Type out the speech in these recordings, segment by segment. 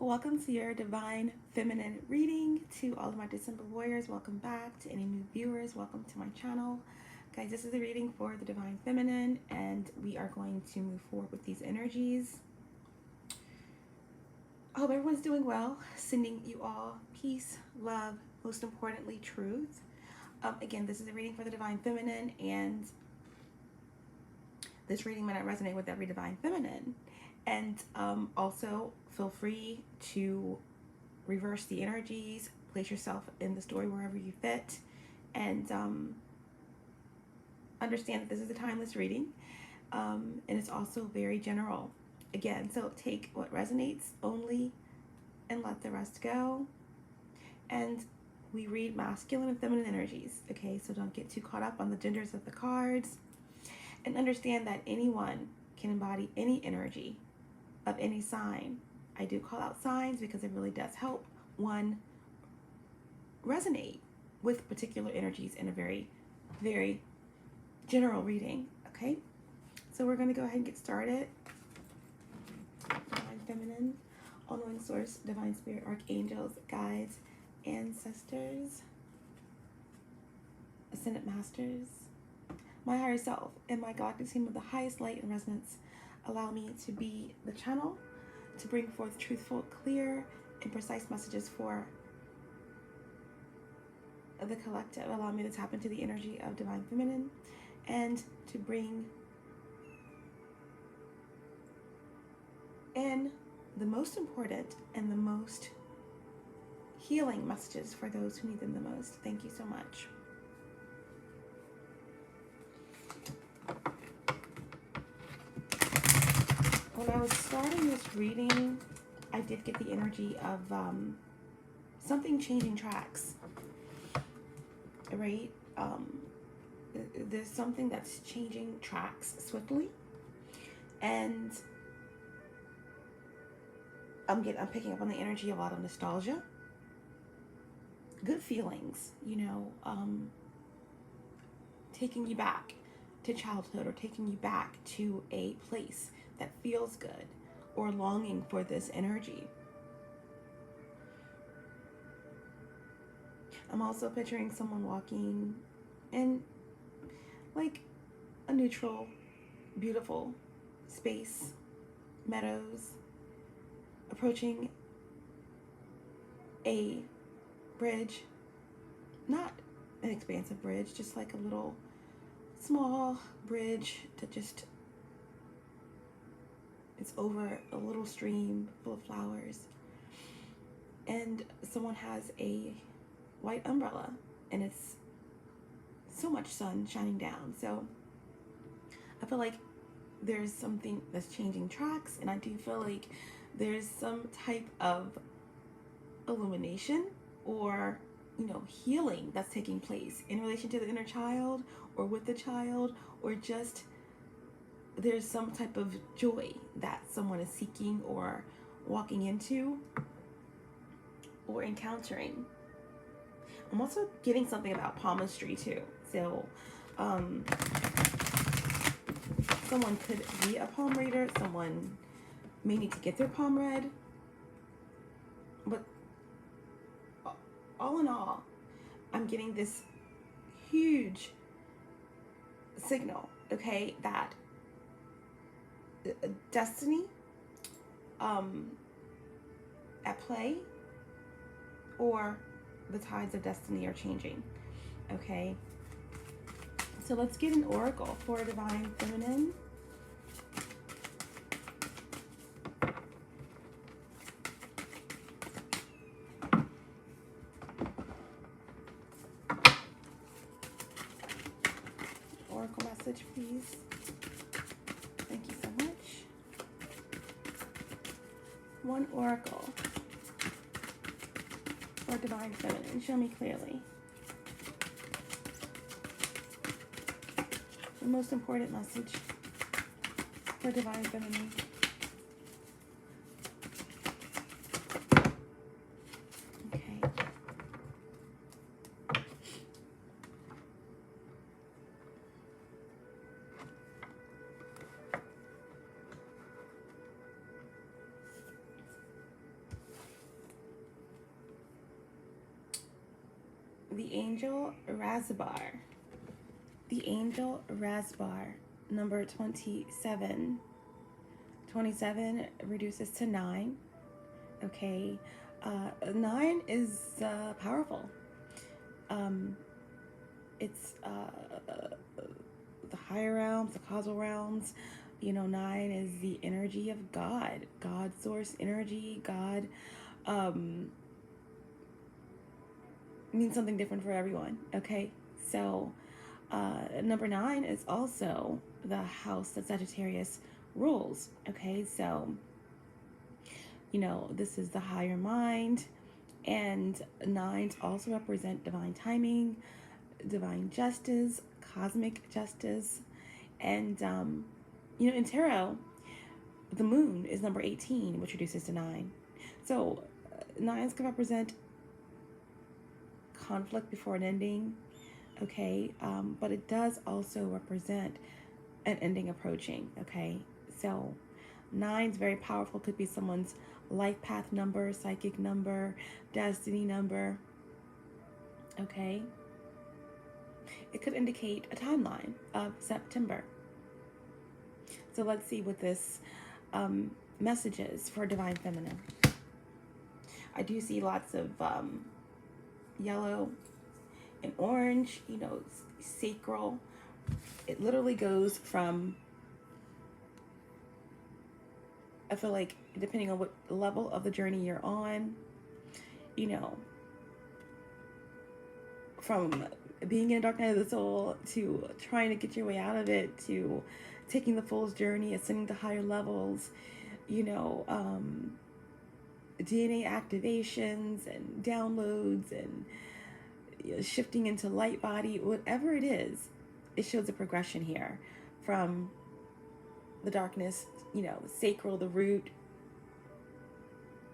Welcome to your Divine Feminine reading. To all of my December warriors, welcome back. To any new viewers, welcome to my channel. Guys, this is a reading for the Divine Feminine, and we are going to move forward with these energies. I hope everyone's doing well. Sending you all peace, love, most importantly, truth. Again, this is a reading for the Divine Feminine, and this reading may not resonate with every Divine Feminine. And also feel free to reverse the energies, place yourself in the story wherever you fit, and understand that this is a timeless reading, and it's also very general. Again, so take what resonates only and let the rest go. And we read masculine and feminine energies, okay? So don't get too caught up on the genders of the cards, and understand that anyone can embody any energy of any sign. I do call out signs because it really does help one resonate with particular energies in a very, very general reading, okay? So we're going to go ahead and get started. Divine Feminine, all-knowing source, divine spirit, archangels, guides, ancestors, ascended masters, my higher self, and my galactic team of the highest light and resonance. Allow me to be the channel to bring forth truthful, clear, and precise messages for the collective. Allow me to tap into the energy of Divine Feminine and to bring in the most important and the most healing messages for those who need them the most. Thank you so much. When I was starting this reading, I did get the energy of something changing tracks, right? There's something that's changing tracks swiftly, and I'm picking up on the energy of a lot of nostalgia, good feelings, you know, taking you back to childhood or taking you back to a place that feels good, or longing for this energy. I'm also picturing someone walking in like a neutral, beautiful space, meadows, approaching a bridge, not an expansive bridge, just like a little small bridge that just it's over a little stream full of flowers, and someone has a white umbrella, and it's so much sun shining down. So I feel like there's something that's changing tracks, and I do feel like there's some type of illumination or, you know, healing that's taking place in relation to the inner child or with the child, or just there's some type of joy that someone is seeking or walking into or encountering. I'm also getting something about palmistry too. So someone could be a palm reader. Someone may need to get their palm read. But all in all, I'm getting this huge signal, okay, that destiny at play, or the tides of destiny are changing, okay? So let's get an oracle for Divine Feminine. Oracle message, please. Thank you so much. One oracle for Divine Feminine. Show me clearly the most important message for Divine Feminine. Okay. the angel Razbar. The angel Razbar, number 27. 27 reduces to 9. Okay. 9 is powerful. It's the higher realms, the causal realms. You know, 9 is the energy of God, God source energy. God means something different for everyone. Okay, so number 9 is also the house that Sagittarius rules. Okay, so you know, this is the higher mind, and 9s also represent divine timing, divine justice, cosmic justice. And you know, in tarot, the moon is number 18, which reduces to 9. So 9s can represent conflict before an ending. Okay, but it does also represent an ending approaching. Okay, so 9's very powerful. Could be someone's life path number, psychic number, destiny number. Okay, it could indicate a timeline of September. So let's see what this message is for Divine Feminine. I do see lots of yellow and orange, you know, sacral. It literally goes from, I feel like, depending on what level of the journey you're on, you know, from being in a dark night of the soul to trying to get your way out of it, to taking the fool's journey, ascending to higher levels, you know, DNA activations and downloads and, you know, shifting into light body, whatever it is, it shows a progression here from the darkness, you know, the sacral, the root,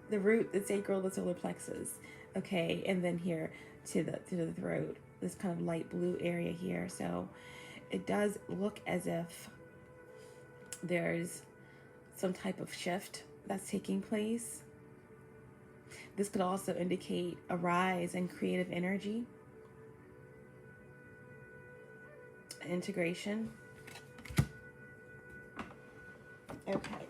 the sacral, the solar plexus, okay, and then here to the throat, this kind of light blue area here. So it does look as if there's some type of shift that's taking place. This could also indicate a rise in creative energy, integration. Okay.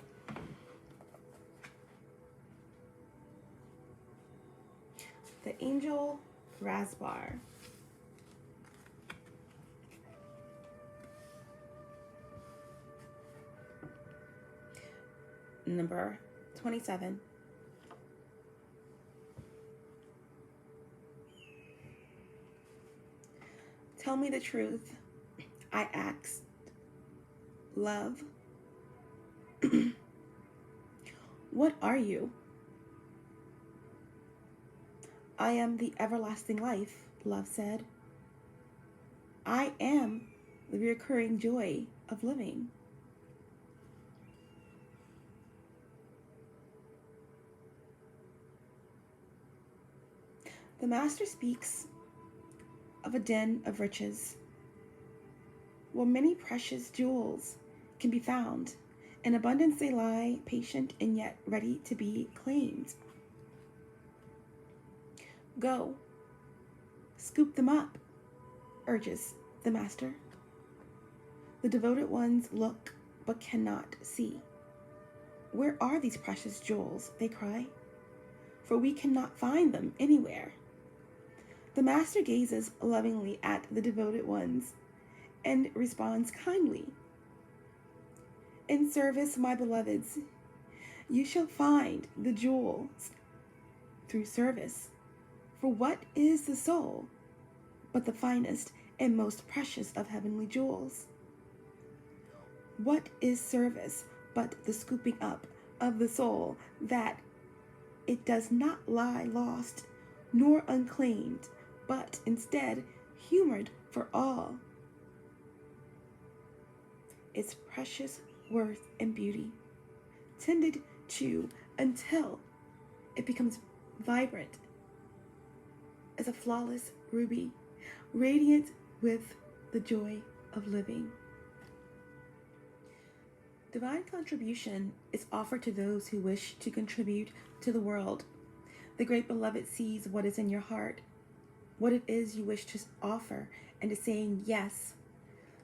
The angel Razbar. Number 27. Tell me the truth, I asked. Love. What are you? I am the everlasting life, love said. I am the recurring joy of living. The master speaks of a den of riches, where many precious jewels can be found. In abundance they lie, patient and yet ready to be claimed. Go, scoop them up, urges the master. The devoted ones look but cannot see. Where are these precious jewels, they cry, for we cannot find them anywhere. The master gazes lovingly at the devoted ones and responds kindly. In service, my beloveds, you shall find the jewels through service. For what is the soul but the finest and most precious of heavenly jewels? What is service but the scooping up of the soul, that it does not lie lost nor unclaimed, but instead humored for all its precious worth and beauty, tended to until it becomes vibrant as a flawless ruby, radiant with the joy of living. Divine contribution is offered to those who wish to contribute to the world. The great beloved sees what is in your heart what it is you wish to offer and to saying yes.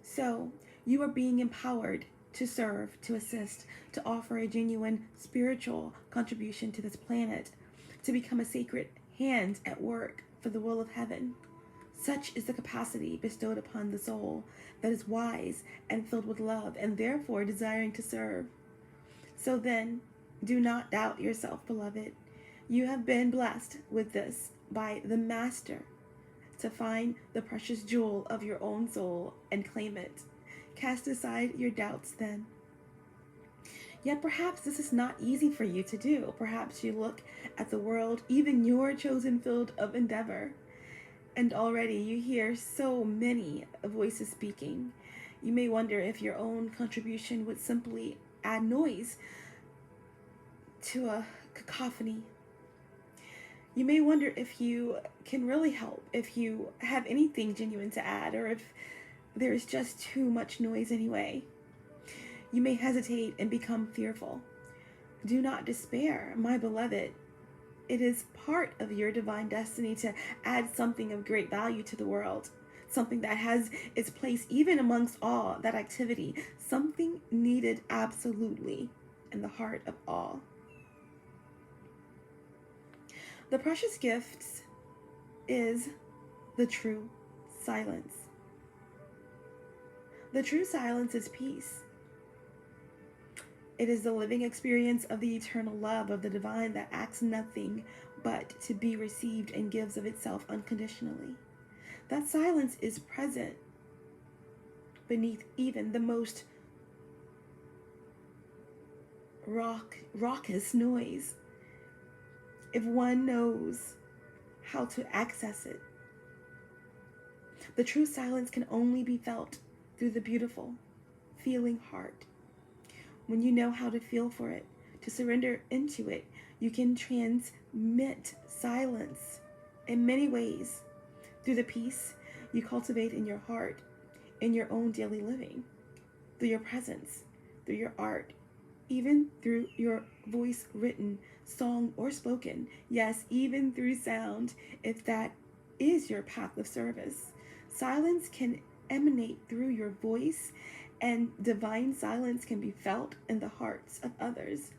So you are being empowered to serve, to assist, to offer a genuine spiritual contribution to this planet, to become a sacred hand at work for the will of heaven. Such is the capacity bestowed upon the soul that is wise and filled with love and therefore desiring to serve. So then, do not doubt yourself, beloved. You have been blessed with this by the Master to find the precious jewel of your own soul and claim it. Cast aside your doubts then. Yet perhaps this is not easy for you to do. Perhaps you look at the world, even your chosen field of endeavor, and already you hear so many voices speaking. You may wonder if your own contribution would simply add noise to a cacophony. You may wonder if you can really help, if you have anything genuine to add, or if there is just too much noise anyway. You may hesitate and become fearful. Do not despair, my beloved. It is part of your divine destiny to add something of great value to the world, something that has its place even amongst all that activity, something needed absolutely in the heart of all. The precious gift is the true silence. The true silence is peace. It is the living experience of the eternal love of the divine that asks nothing but to be received and gives of itself unconditionally. That silence is present beneath even the most raucous noise, if one knows how to access it. The true silence can only be felt through the beautiful, feeling heart. When you know how to feel for it, to surrender into it, you can transmit silence in many ways through the peace you cultivate in your heart, in your own daily living, through your presence, through your art, even through your voice written, song, or spoken. Yes, even through sound, if that is your path of service. Silence can emanate through your voice, and divine silence can be felt in the hearts of others.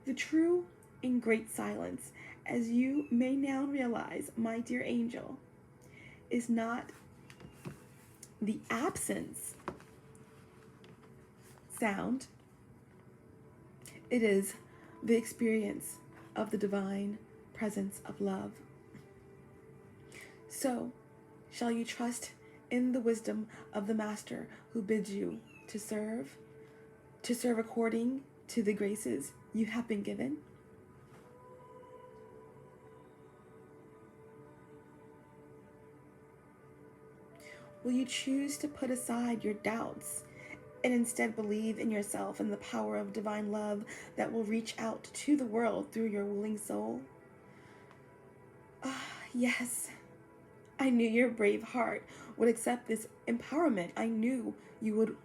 The true and great silence, as you may now realize, my dear angel, is not the absence sound. It is the experience of the divine presence of love. So, shall you trust in the wisdom of the Master who bids you to serve according to the graces you have been given? Will you choose to put aside your doubts and instead believe in yourself and the power of divine love that will reach out to the world through your willing soul? Yes, I knew your brave heart would accept this empowerment. I knew you would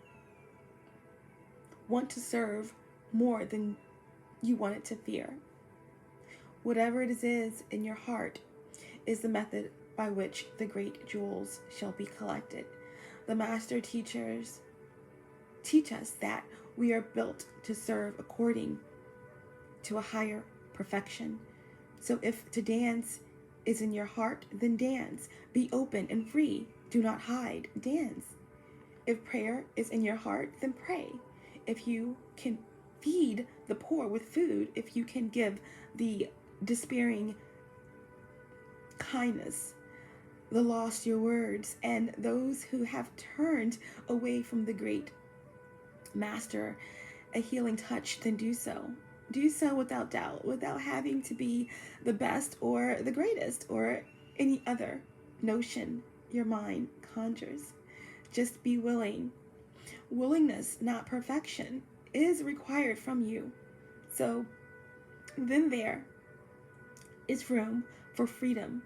want to serve more than you wanted to fear. Whatever it is in your heart is the method by which the great jewels shall be collected. The master teachers teach us that we are built to serve according to a higher perfection. So if to dance is in your heart, then dance. Be open and free. Do not hide. Dance. If prayer is in your heart, then pray. If you can feed the poor with food, if you can give the despairing kindness, the lost your words, and those who have turned away from the great Master a healing touch, then do so. Do so without doubt, without having to be the best or the greatest or any other notion your mind conjures. Just be willing. Willingness, not perfection, is required from you. So then there is room for freedom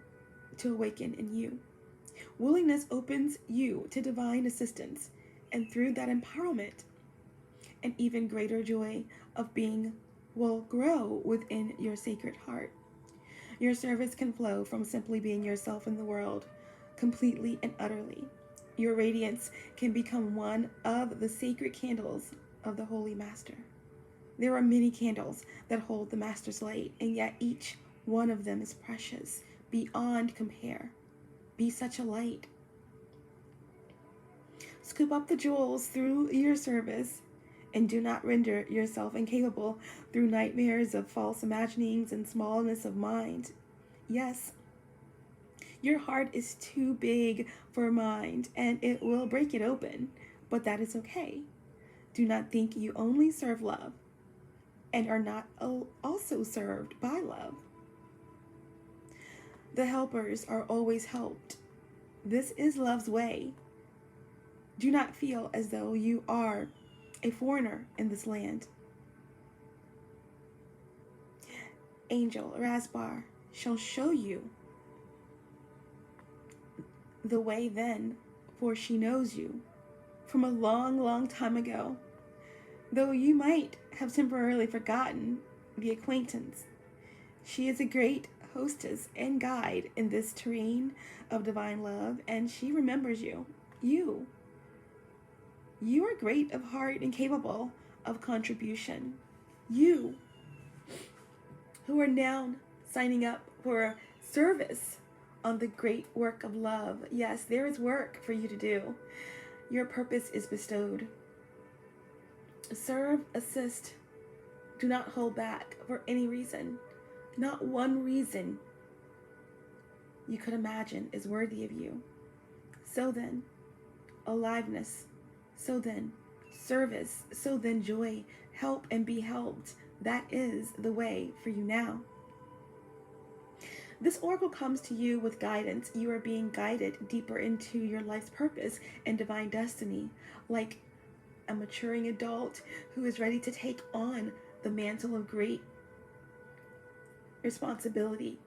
to awaken in you. Willingness opens you to divine assistance, and through that empowerment, an even greater joy of being will grow within your sacred heart. Your service can flow from simply being yourself in the world, completely and utterly. Your radiance can become one of the sacred candles of the Holy Master. There are many candles that hold the Master's light, and yet each one of them is precious, beyond compare. Be such a light. Scoop up the jewels through your service, and do not render yourself incapable through nightmares of false imaginings and smallness of mind. Yes, your heart is too big for mind, and it will break it open, but that is okay. Do not think you only serve love and are not also served by love. The helpers are always helped. This is love's way. Do not feel as though you are a foreigner in this land. Angel Rasbar shall show you the way then, for she knows you from a long, long time ago, though you might have temporarily forgotten the acquaintance. She is a great hostess and guide in this terrain of divine love, and she remembers you. You are great of heart and capable of contribution. You who are now signing up for service on the great work of love. Yes, there is work for you to do. Your purpose is bestowed. Serve, assist. Do not hold back for any reason. Not one reason you could imagine is worthy of you. So then, aliveness. So then, service. So then, joy. Help and be helped. That is the way for you now. This oracle comes to you with guidance. You are being guided deeper into your life's purpose and divine destiny, like a maturing adult who is ready to take on the mantle of great responsibility,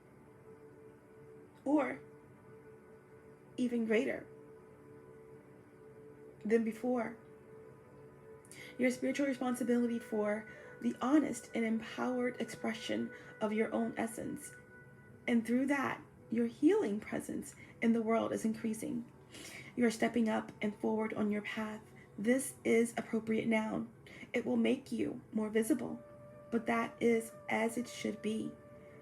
or even greater than before. Your spiritual responsibility for the honest and empowered expression of your own essence. And through that, your healing presence in the world is increasing. You are stepping up and forward on your path. This is appropriate now. It will make you more visible, but that is as it should be.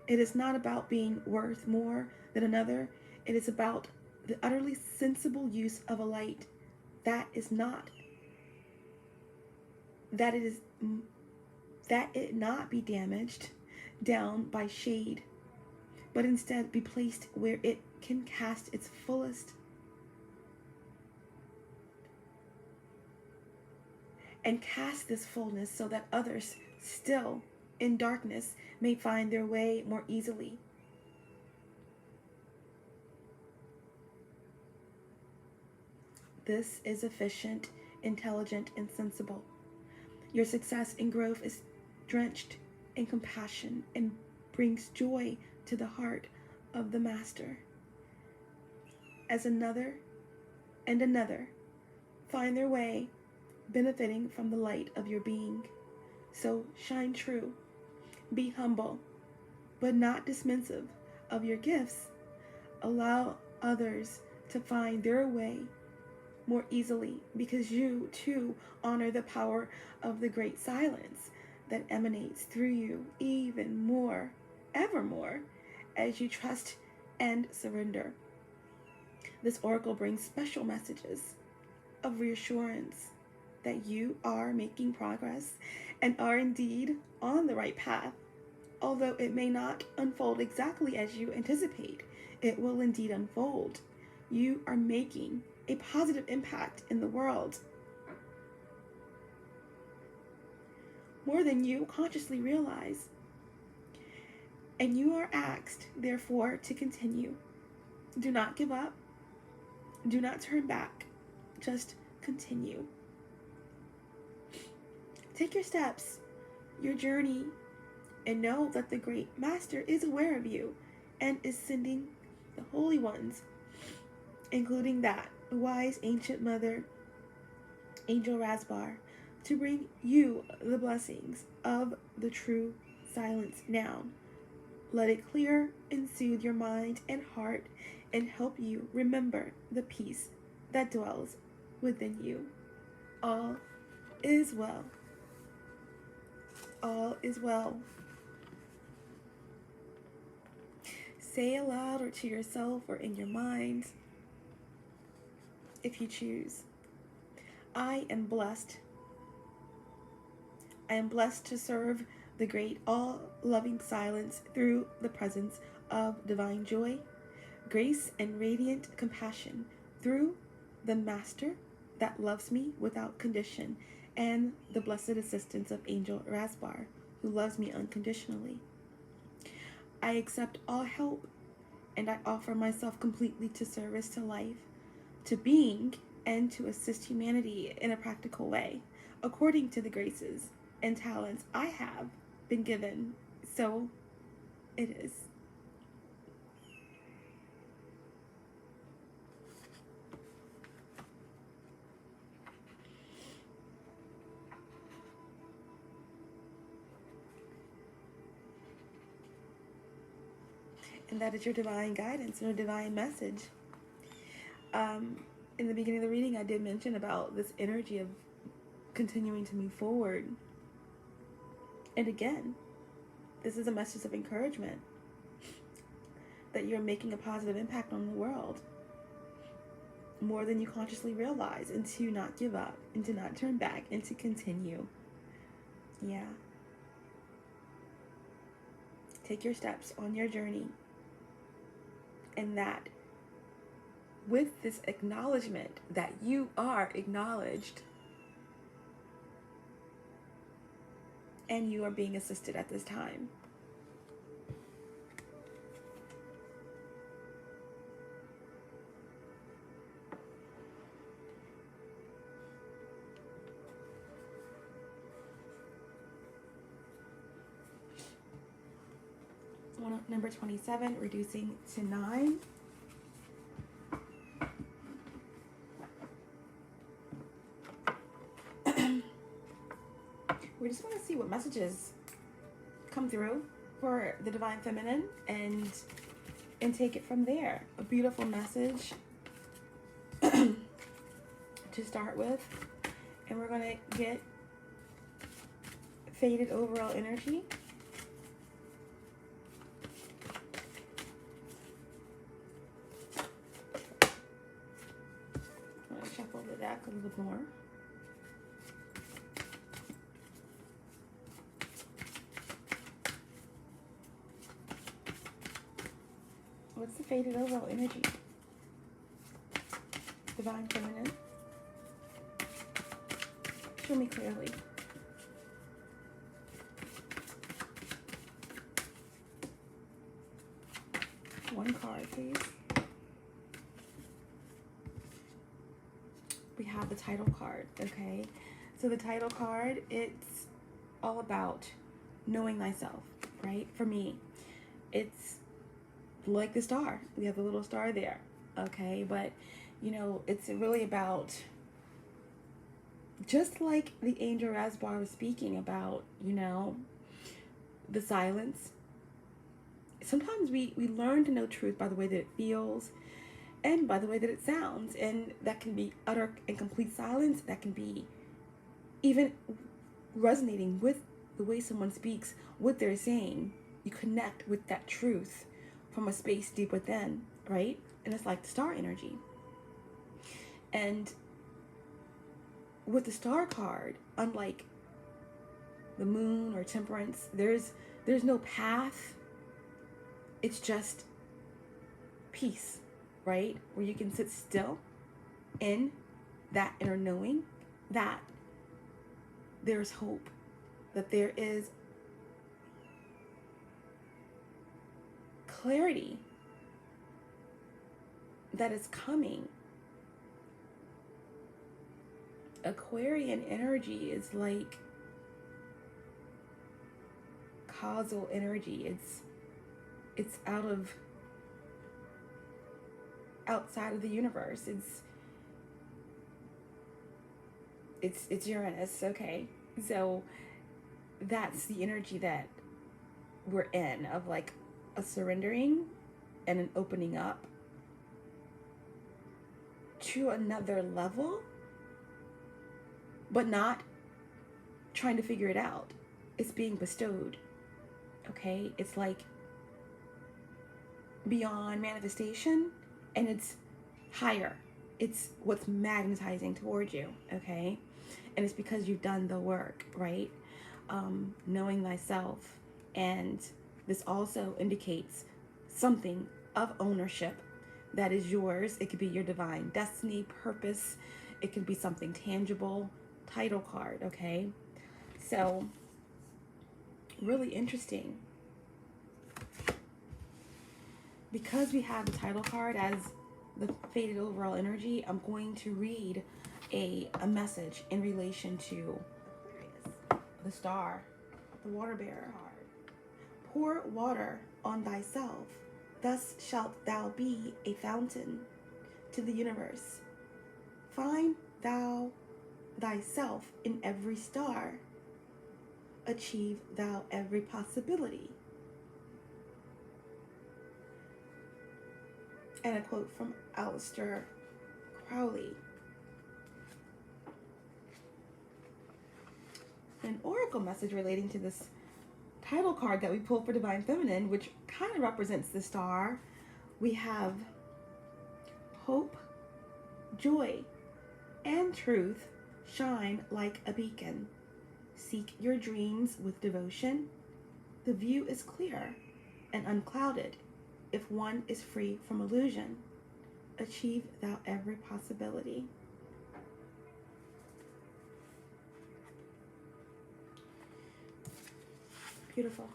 It is not about being worth more than another. It is about the utterly sensible use of a light that it not be damaged down by shade, but instead be placed where it can cast its fullest and cast this fullness so that others still in darkness may find their way more easily. This is efficient, intelligent, and sensible. Your success and growth is drenched in compassion and brings joy to the heart of the Master. As another and another find their way, benefiting from the light of your being. So shine true, be humble, but not dismissive of your gifts. Allow others to find their way more easily, because you too honor the power of the great silence that emanates through you even more, evermore, as you trust and surrender. This oracle brings special messages of reassurance that you are making progress and are indeed on the right path. Although it may not unfold exactly as you anticipate, it will indeed unfold. You are making a positive impact in the world, more than you consciously realize. And you are asked, therefore, to continue. Do not give up. Do not turn back. Just continue. Take your steps, your journey, and know that the great Master is aware of you and is sending the holy ones, including that wise ancient mother, Angel Rasbar, to bring you the blessings of the true silence now. Let it clear and soothe your mind and heart and help you remember the peace that dwells within you. All is well. All is well. Say aloud or to yourself or in your mind, if you choose, I am blessed. I am blessed to serve the great all-loving silence through the presence of divine joy, grace, and radiant compassion through the Master that loves me without condition and the blessed assistance of Angel Rasbar, who loves me unconditionally. I accept all help and I offer myself completely to service to life, to being, and to assist humanity in a practical way, according to the graces and talents I have been given. So it is. And that is your divine guidance, your divine message. In the beginning of the reading, I did mention about this energy of continuing to move forward. And again, this is a message of encouragement that you're making a positive impact on the world more than you consciously realize, and to not give up, and to not turn back, and to continue. Yeah. Take your steps on your journey. And that with this acknowledgement that you are acknowledged and you are being assisted at this time. Number 27, reducing to 9. We just want to see what messages come through for the Divine Feminine and take it from there. A beautiful message to start with. And we're going to get faded overall energy. I'm going to shuffle the deck a little more. What's the faded overall energy? Divine Feminine. Show me clearly. One card, please. We have the title card, okay? So the title card, it's all about knowing thyself, right? For me, it's like the star. We have the little star there, okay? But, you know, it's really about, just like the Angel Rasbar was speaking about, you know, the silence. Sometimes we learn to know truth by the way that it feels and by the way that it sounds. And that can be utter and complete silence. That can be even resonating with the way someone speaks, what they're saying. You connect with that truth from a space deep within, right? And it's like the star energy. And with the star card, unlike the moon or temperance, there's no path. It's just peace, right? Where you can sit still in that inner knowing that there's hope, that there is clarity that is coming. Aquarian energy is like causal energy. It's outside of the universe. It's Uranus, okay? So that's the energy that we're in, of like a surrendering and an opening up to another level, but not trying to figure it out. It's being bestowed. Okay? It's like beyond manifestation, and it's higher. It's what's magnetizing towards you. Okay? And it's because you've done the work, right? Knowing thyself. And this also indicates something of ownership that is yours. It could be your divine destiny, purpose. It could be something tangible. Title card, okay? So, really interesting. Because we have the title card as the faded overall energy, I'm going to read a message in relation to the star, the water bearer card. Pour water on thyself, thus shalt thou be a fountain to the universe. Find thou thyself in every star. Achieve thou every possibility. And a quote from Aleister Crowley. An oracle message relating to this title card that we pulled for Divine Feminine, which kind of represents the star. We have hope, joy, and truth shine like a beacon. Seek your dreams with devotion. The view is clear and unclouded if one is free from illusion. Achieve thou every possibility. Beautiful.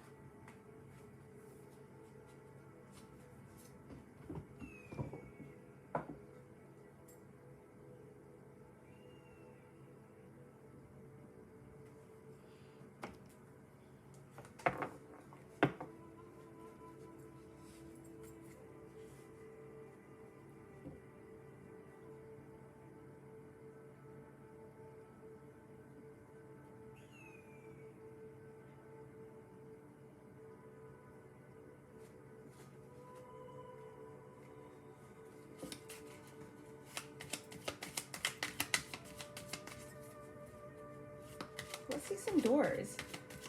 Let's see some doors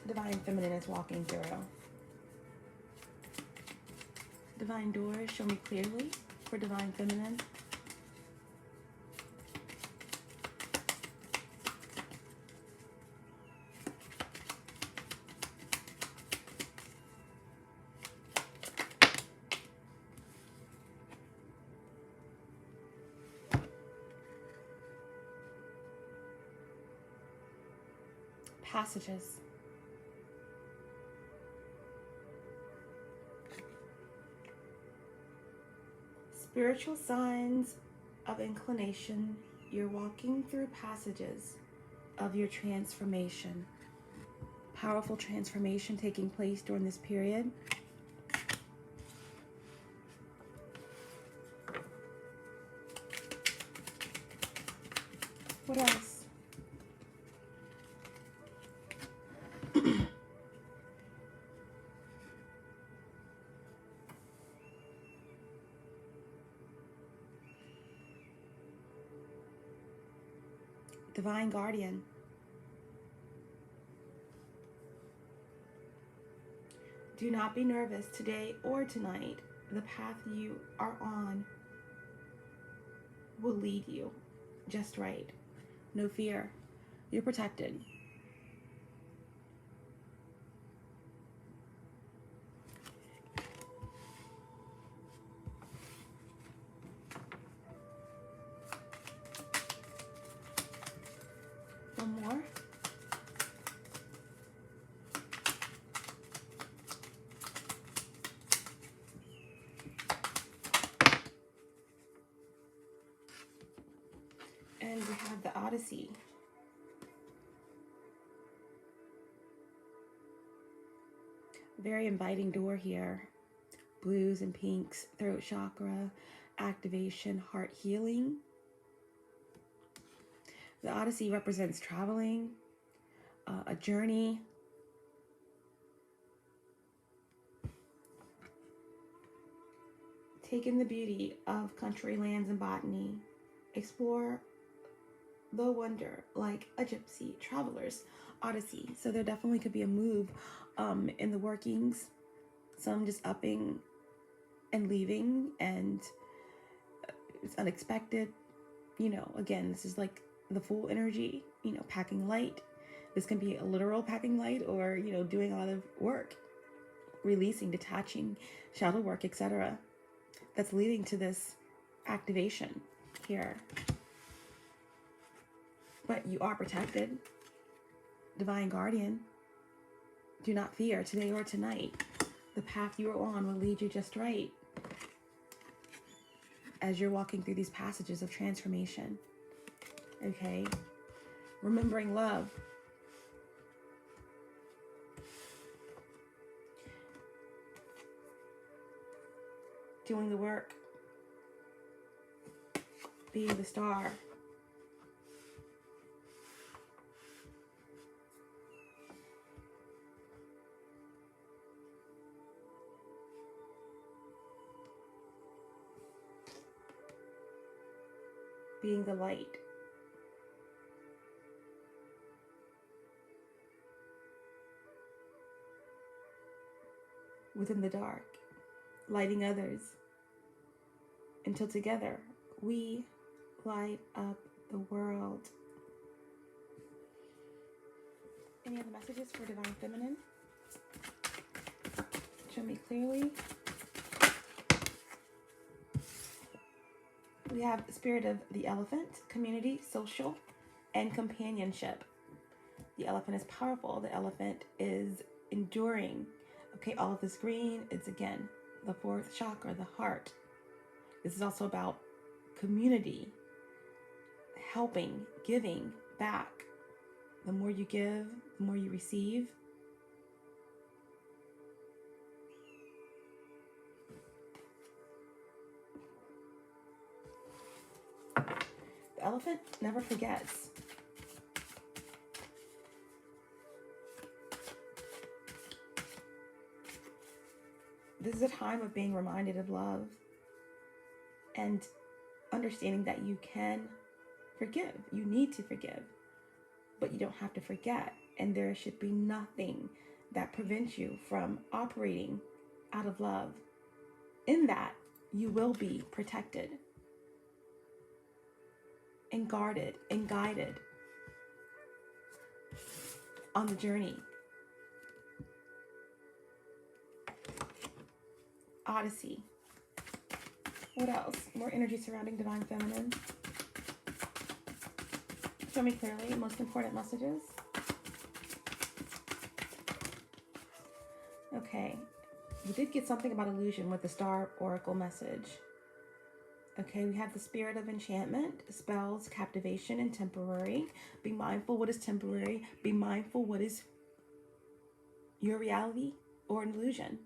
Divine Feminine is walking through. Divine doors, show me clearly for Divine Feminine. Passages. Spiritual signs of inclination. You're walking through passages of your transformation. Powerful transformation taking place during this period. What else? Divine Guardian. Do not be nervous today or tonight. The path you are on will lead you just right. No fear. You're protected. One more. And we have the Odyssey. Very inviting door here. Blues and pinks, throat chakra, activation, heart healing. The Odyssey represents traveling, a journey. Taking the beauty of country, lands, and botany explore the wonder like a gypsy, traveler's odyssey. So there definitely could be a move in the workings, some just upping and leaving, and it's unexpected. You know, again, this is like the Fool energy, you know, packing light. This can be a literal packing light, or, you know, doing a lot of work, releasing, detaching, shadow work, etc. That's leading to this activation here. But you are protected. Divine Guardian, do not fear today or tonight. The path you are on will lead you just right as you're walking through these passages of transformation. Okay? Remembering love. Doing the work. Being the star. Being the light. Within the dark. Lighting others. Until together we light up the world. Any other messages for Divine Feminine? Show me clearly. We have Spirit of the Elephant, community, social, and companionship. The elephant is powerful. The elephant is enduring. Okay, all of this green, it's again, the fourth chakra, the heart. This is also about community, helping, giving back. The more you give, the more you receive. The elephant never forgets. This is a time of being reminded of love and understanding that you can forgive. You need to forgive, but you don't have to forget. And there should be nothing that prevents you from operating out of love. In that, you will be protected and guarded and guided on the journey. Odyssey. What else? More energy surrounding Divine Feminine. Show me clearly most important messages. Okay. We did get something about illusion with the Star Oracle message. Okay, we have the Spirit of enchantment, spells, captivation, and temporary. Be mindful what is temporary. Be mindful what is your reality or an illusion.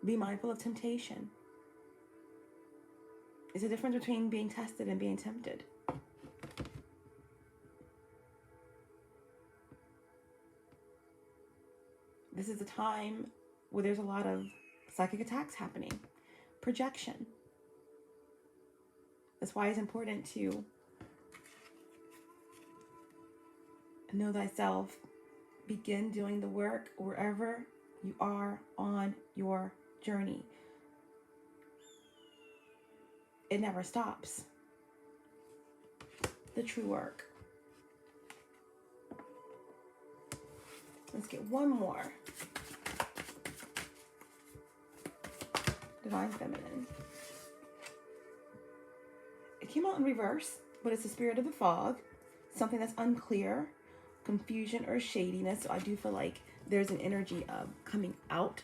Be mindful of temptation. There's a difference between being tested and being tempted. This is a time where there's a lot of psychic attacks happening. Projection. That's why it's important to know thyself. Begin doing the work wherever you are on your journey. It never stops. The true work. Let's get one more. Divine Feminine. It came out in reverse, but it's the Spirit of the Fog. Something that's unclear, confusion or shadiness. So I do feel like there's an energy of coming out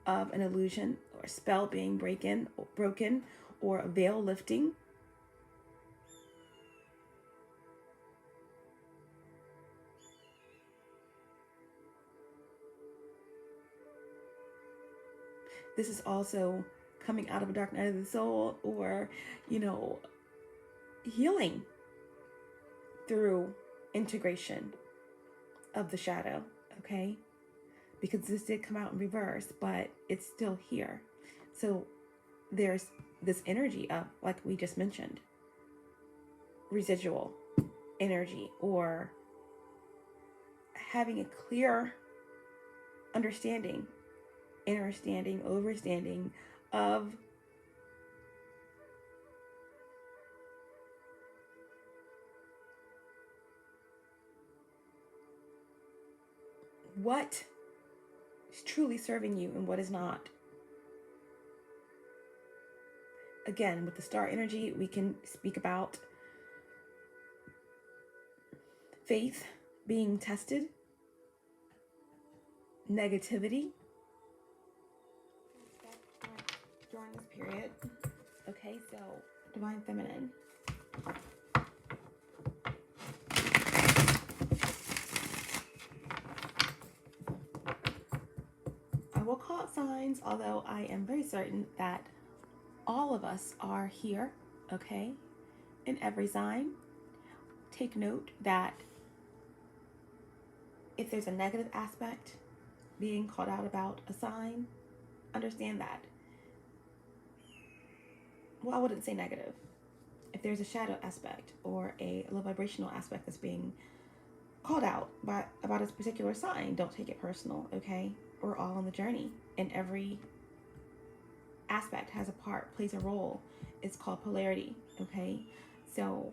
of an illusion or spell being broken, or a veil lifting. This is also coming out of a dark night of the soul, or, you know, healing through integration of the shadow, okay? Because this did come out in reverse, but it's still here. So there's this energy of, like we just mentioned, residual energy, or having a clear understanding, overstanding of what is truly serving you and what is not. Again, with the star energy, we can speak about faith being tested, negativity during this period. Okay, so Divine Feminine. I will call it signs, although I am very certain that all of us are here, okay, in every sign. Take note that if there's a negative aspect being called out about a sign, understand that. Well, I wouldn't say negative. If there's a shadow aspect or a low vibrational aspect that's being called out about a particular sign, don't take it personal, okay? We're all on the journey, and every aspect has a part, plays a role. It's called polarity, okay? So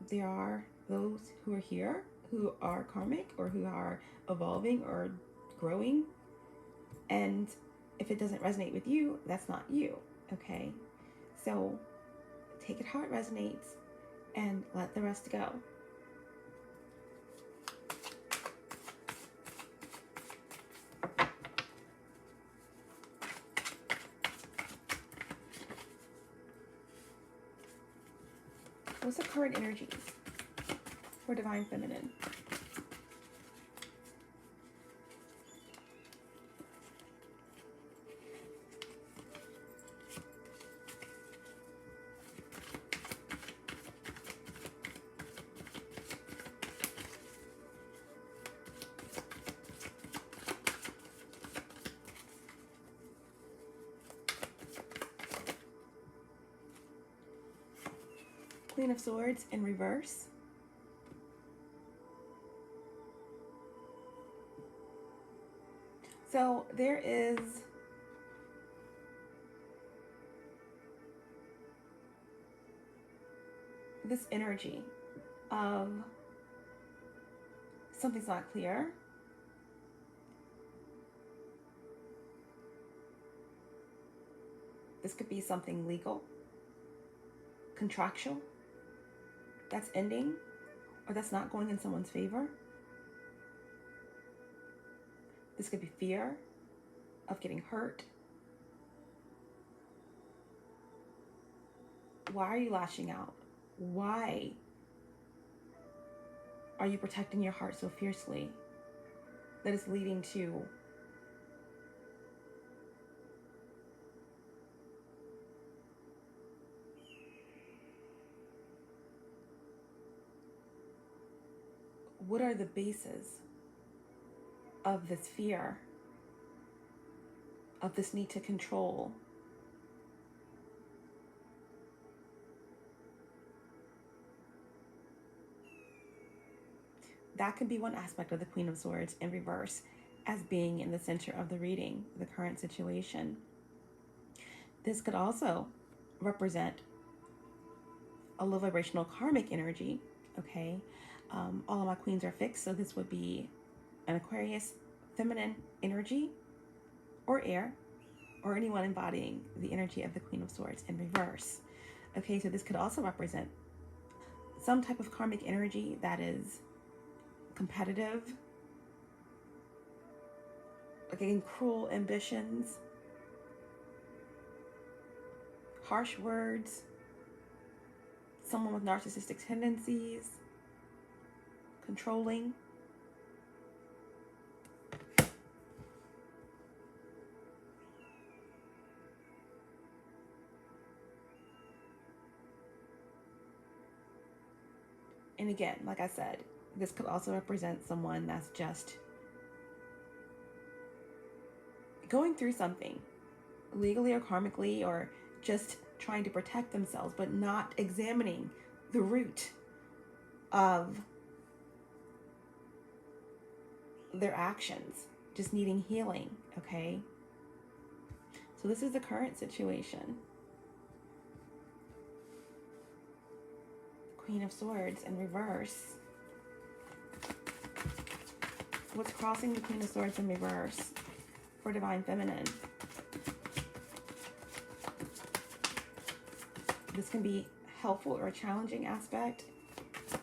there are those who are here who are karmic or who are evolving or growing, and if it doesn't resonate with you, that's not you, okay? So take it how it resonates and let the rest go. What's the current energies for Divine Feminine? Queen of Swords in reverse. So there is this energy of something's not clear. This could be something legal, contractual, that's ending, or that's not going in someone's favor. This could be fear of getting hurt. Why are you lashing out? Why are you protecting your heart so fiercely that is leading to what are the bases of this fear, of this need to control? That can be one aspect of the Queen of Swords in reverse, as being in the center of the reading, the current situation. This could also represent a low vibrational karmic energy, okay? All of my queens are fixed, so this would be an Aquarius feminine energy, or air, or anyone embodying the energy of the Queen of Swords in reverse. Okay, so this could also represent some type of karmic energy that is competitive, like getting cruel ambitions, harsh words, someone with narcissistic tendencies, controlling. And again, like I said, this could also represent someone that's just going through something, legally or karmically, or just trying to protect themselves, but not examining the root of their actions, just needing healing, okay? So this is the current situation. Queen of Swords in reverse. What's crossing the Queen of Swords in reverse for Divine Feminine? This can be helpful or a challenging aspect.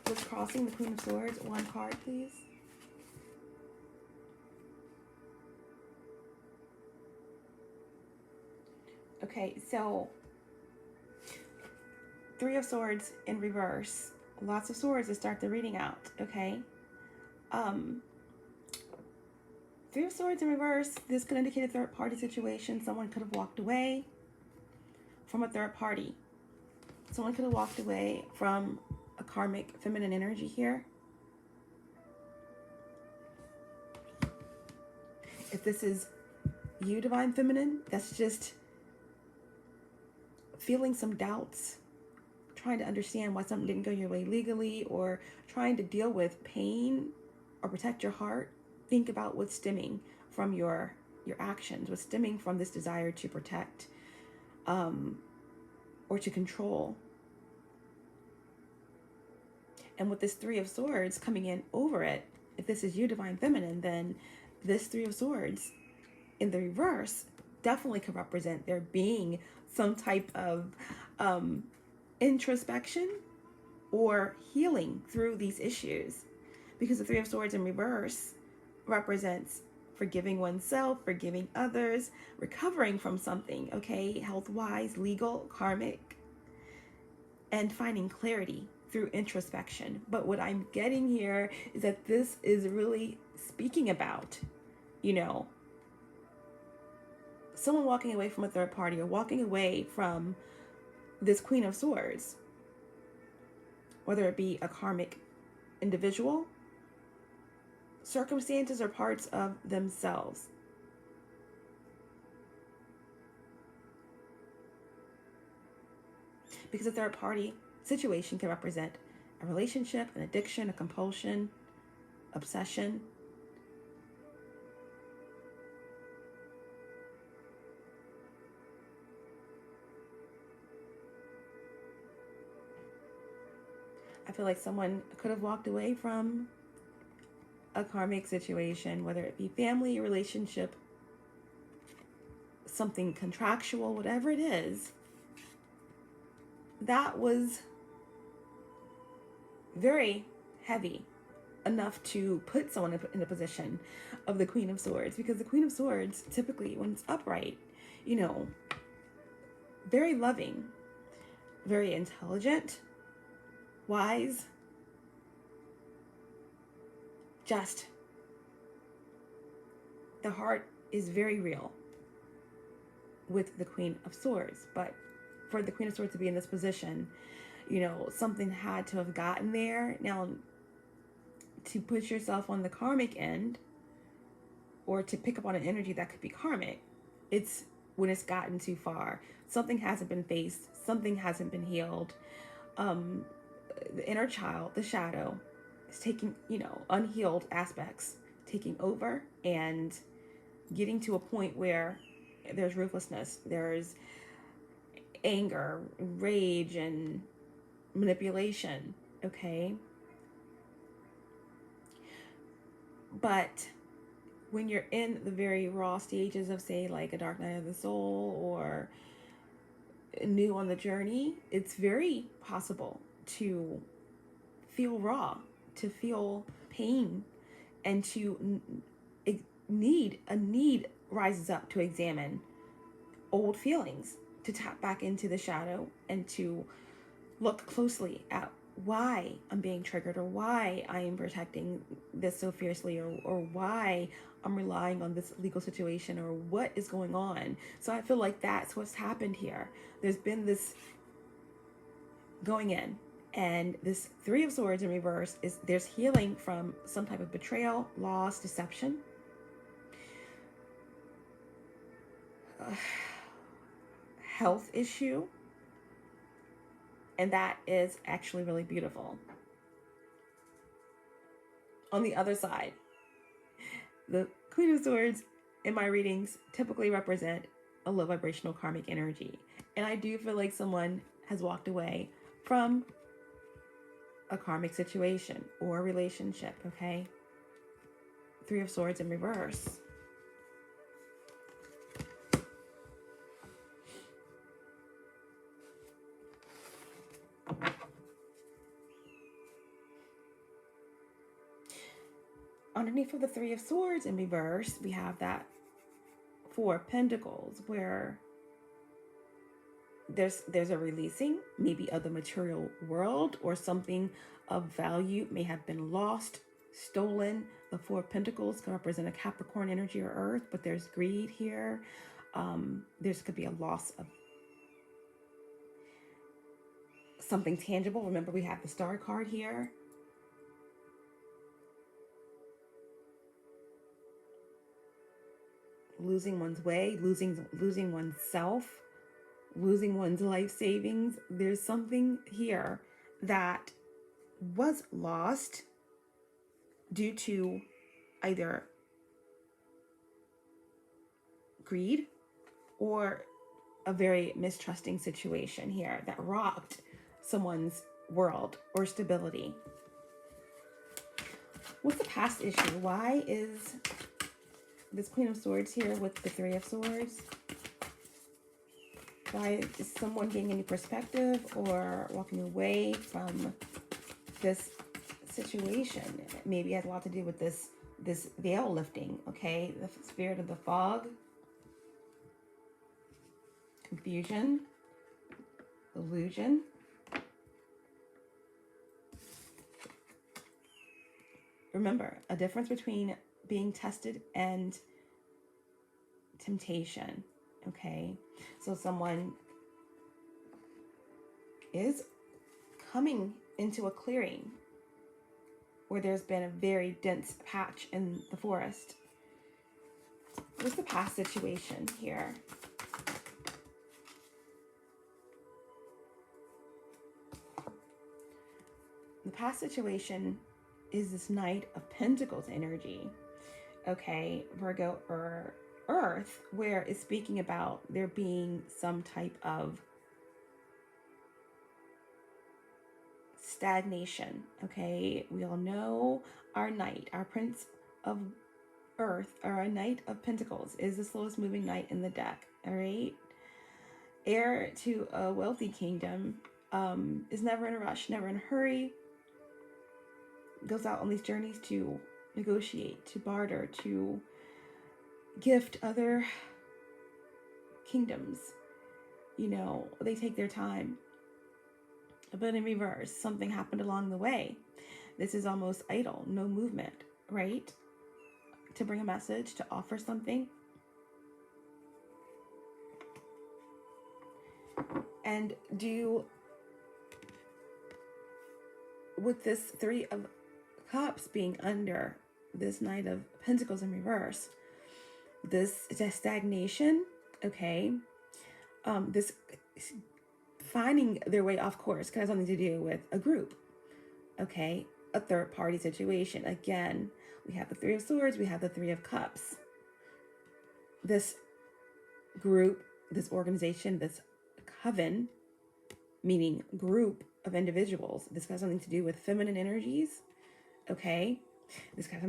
What's crossing the Queen of Swords? One card, please. Okay, so Three of Swords in reverse. Lots of swords to start the reading out, okay? Three of Swords in reverse. This could indicate a third party situation. Someone could have walked away from a third party. Someone could have walked away from a karmic feminine energy here. If this is you, Divine Feminine, that's just feeling some doubts, trying to understand why something didn't go your way legally, or trying to deal with pain or protect your heart. Think about what's stemming from your actions, what's stemming from this desire to protect or to control. And with this Three of Swords coming in over it, if this is you, Divine Feminine, then this Three of Swords in the reverse definitely could represent there being some type of introspection or healing through these issues. Because the Three of Swords in reverse represents forgiving oneself, forgiving others, recovering from something, okay, health-wise, legal, karmic, and finding clarity through introspection. But what I'm getting here is that this is really speaking about, you know, someone walking away from a third party or walking away from this Queen of Swords, whether it be a karmic individual, circumstances, or parts of themselves. Because a third party situation can represent a relationship, an addiction, a compulsion, obsession. I feel like someone could have walked away from a karmic situation, whether it be family, relationship, something contractual, whatever it is, that was very heavy enough to put someone in a position of the Queen of Swords. Because the Queen of Swords, typically when it's upright, you know, very loving, very intelligent, wise, just. The heart is very real with the Queen of Swords. But for the Queen of Swords to be in this position, you know, something had to have gotten there. Now, to put yourself on the karmic end, or to pick up on an energy that could be karmic, it's when it's gotten too far. Something hasn't been faced. Something hasn't been healed. The inner child, the shadow, is taking, you know, unhealed aspects, taking over and getting to a point where there's ruthlessness, there's anger, rage, and manipulation, okay? But when you're in the very raw stages of, say, like a dark night of the soul or new on the journey, it's very possible to feel raw, to feel pain, and to need rises up to examine old feelings, to tap back into the shadow and to look closely at why I'm being triggered, or why I am protecting this so fiercely, or why I'm relying on this legal situation, or what is going on. So I feel like that's what's happened here. There's been this going in, and this Three of Swords in reverse is there's healing from some type of betrayal, loss, deception. Health issue, And that is actually really beautiful. On the other side, the Queen of Swords in my readings typically represent a low vibrational karmic energy. And I do feel like someone has walked away from a karmic situation or a relationship, okay? Three of Swords in reverse. Underneath of the Three of Swords in reverse, we have that Four of Pentacles, where there's a releasing, maybe of the material world, or something of value may have been lost, stolen. The Four of Pentacles can represent a Capricorn energy or Earth, but there's greed here. There's could be a loss of something tangible. Remember, we have the Star card here. Losing one's way, losing oneself, losing one's life savings. There's something here that was lost due to either greed or a very mistrusting situation here that rocked someone's world or stability. What's the past issue? Why is this Queen of Swords here with the Three of Swords? Why is someone gaining any perspective or walking away from this situation? Maybe it has a lot to do with this veil lifting, okay? The spirit of the fog, confusion, illusion. Remember, a difference between being tested and temptation, okay? So someone is coming into a clearing where there's been a very dense patch in the forest. What's the past situation here? The past situation is this Knight of Pentacles energy, okay? Virgo or Earth, where it's speaking about there being some type of stagnation, okay? We all know our Knight, our Prince of Earth, or our Knight of Pentacles is the slowest moving Knight in the deck, all right? Heir to a wealthy kingdom, is never in a rush, never in a hurry, goes out on these journeys to negotiate, to barter, to gift other kingdoms. You know, they take their time. But in reverse, something happened along the way. This is almost idle, no movement, right? To bring a message, to offer something. And with this Three of Cups being under this Knight of Pentacles in reverse, this stagnation, okay, this finding their way off course could have something to do with a group, okay, a third party situation. Again, we have the Three of Swords, we have the Three of Cups. This group, this organization, this coven, meaning group of individuals. This has something to do with feminine energies, okay? This could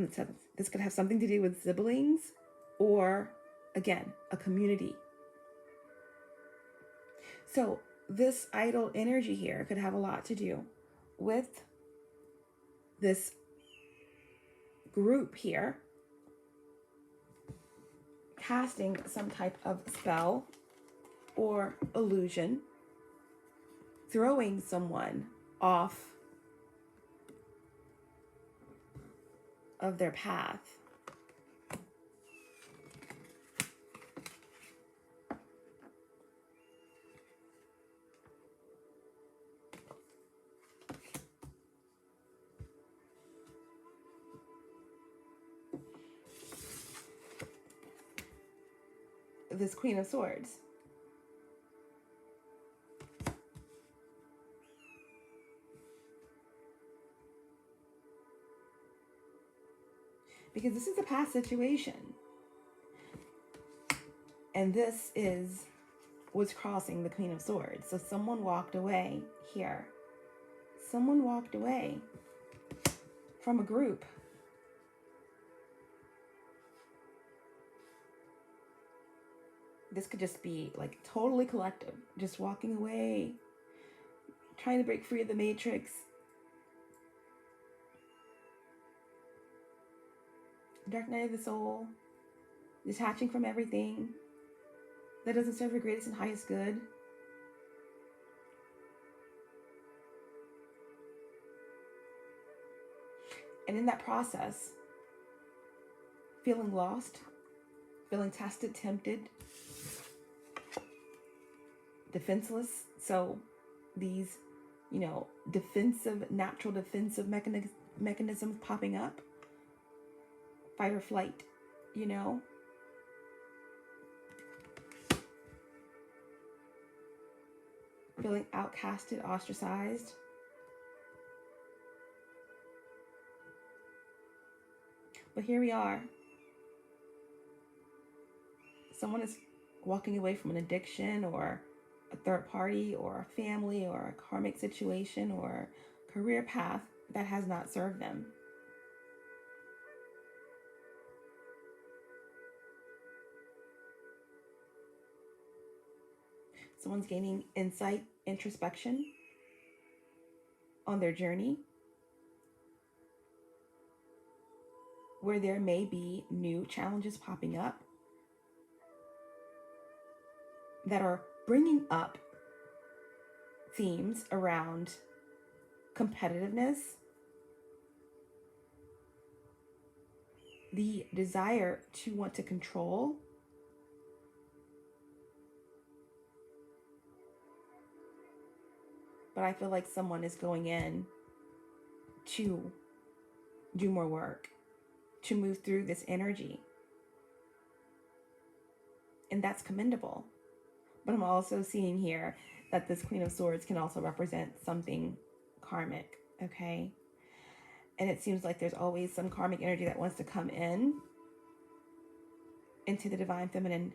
have something to do with siblings, or again, a community. So this idle energy here could have a lot to do with this group here casting some type of spell or illusion, throwing someone off of their path. This Queen of Swords. because this is a past situation. And this is what's crossing the Queen of Swords. So someone walked away here. Someone walked away from a group. This could just be like totally collective, just walking away, trying to break free of the matrix. Dark night of the soul, detaching from everything that doesn't serve your greatest and highest good. And in that process, feeling lost, feeling tested, tempted, defenseless. So these, you know, natural defensive mechanisms popping up. Fight or flight, you know. Feeling outcasted, ostracized. But here we are. Someone is walking away from an addiction or a third party or a family or a karmic situation or career path that has not served them. Someone's gaining insight, introspection on their journey, where there may be new challenges popping up that are bringing up themes around competitiveness, the desire to want to control, but I feel like someone is going in to do more work, to move through this energy. And that's commendable. But I'm also seeing here that this Queen of Swords can also represent something karmic, okay? And it seems like there's always some karmic energy that wants to come into the divine feminine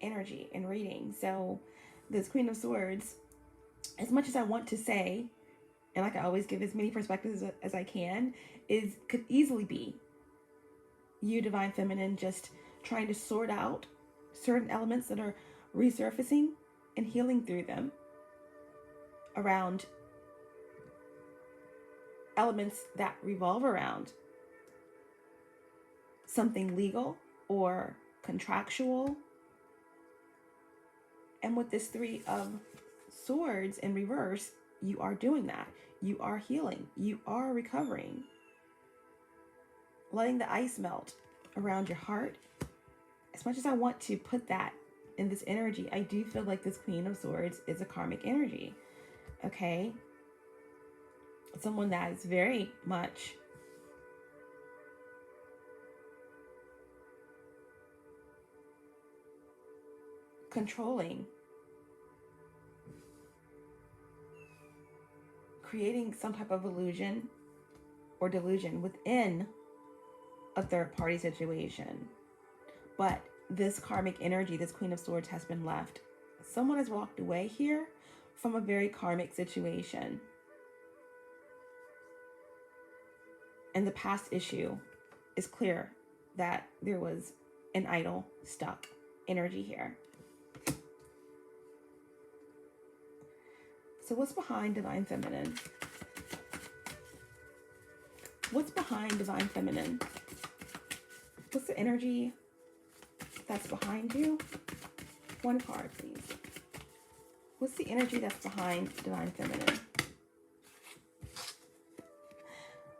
energy and reading. So this Queen of Swords, as much as I want to say, and like I always give as many perspectives as I can, could easily be you, divine feminine, just trying to sort out certain elements that are resurfacing and healing through them around elements that revolve around something legal or contractual. And with this Three of Swords in reverse, you are doing that. You are healing. You are recovering. Letting the ice melt around your heart. As much as I want to put that in this energy, I do feel like this Queen of Swords is a karmic energy. Okay? Someone that is very much controlling, creating some type of illusion or delusion within a third party situation. But this karmic energy, this Queen of Swords, has been left. Someone has walked away here from a very karmic situation. And the past issue is clear that there was an idol stuck energy here. So what's behind Divine Feminine? What's behind Divine Feminine? What's the energy that's behind you? One card, please. What's the energy that's behind Divine Feminine?